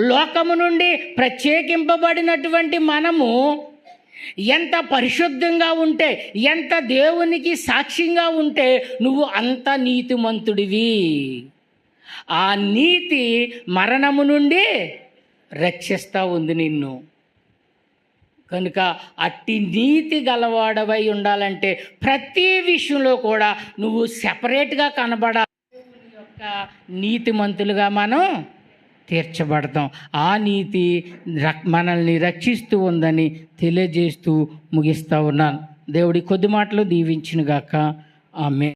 లోకము నుండి ప్రత్యేకింపబడినటువంటి మనము ఎంత పరిశుద్ధంగా ఉంటే, ఎంత దేవునికి సాక్ష్యంగా ఉంటే నువ్వు అంత నీతిమంతుడివి. ఆ నీతి మరణము నుండి రక్షిస్తూ ఉంది నిన్ను. కనుక అట్టి నీతి గలవాడవై ఉండాలంటే ప్రతి విషయంలో కూడా నువ్వు సెపరేట్గా కనబడాలి. యొక్క నీతిమంతులుగా మనం తీర్చబడతాం. ఆ నీతి మనల్ని రక్షిస్తూ ఉందని తెలియజేస్తూ ముగిస్తూ ఉన్నాను. దేవుడి కొద్ది మాటలు దీవించునుగాక. ఆమేన్.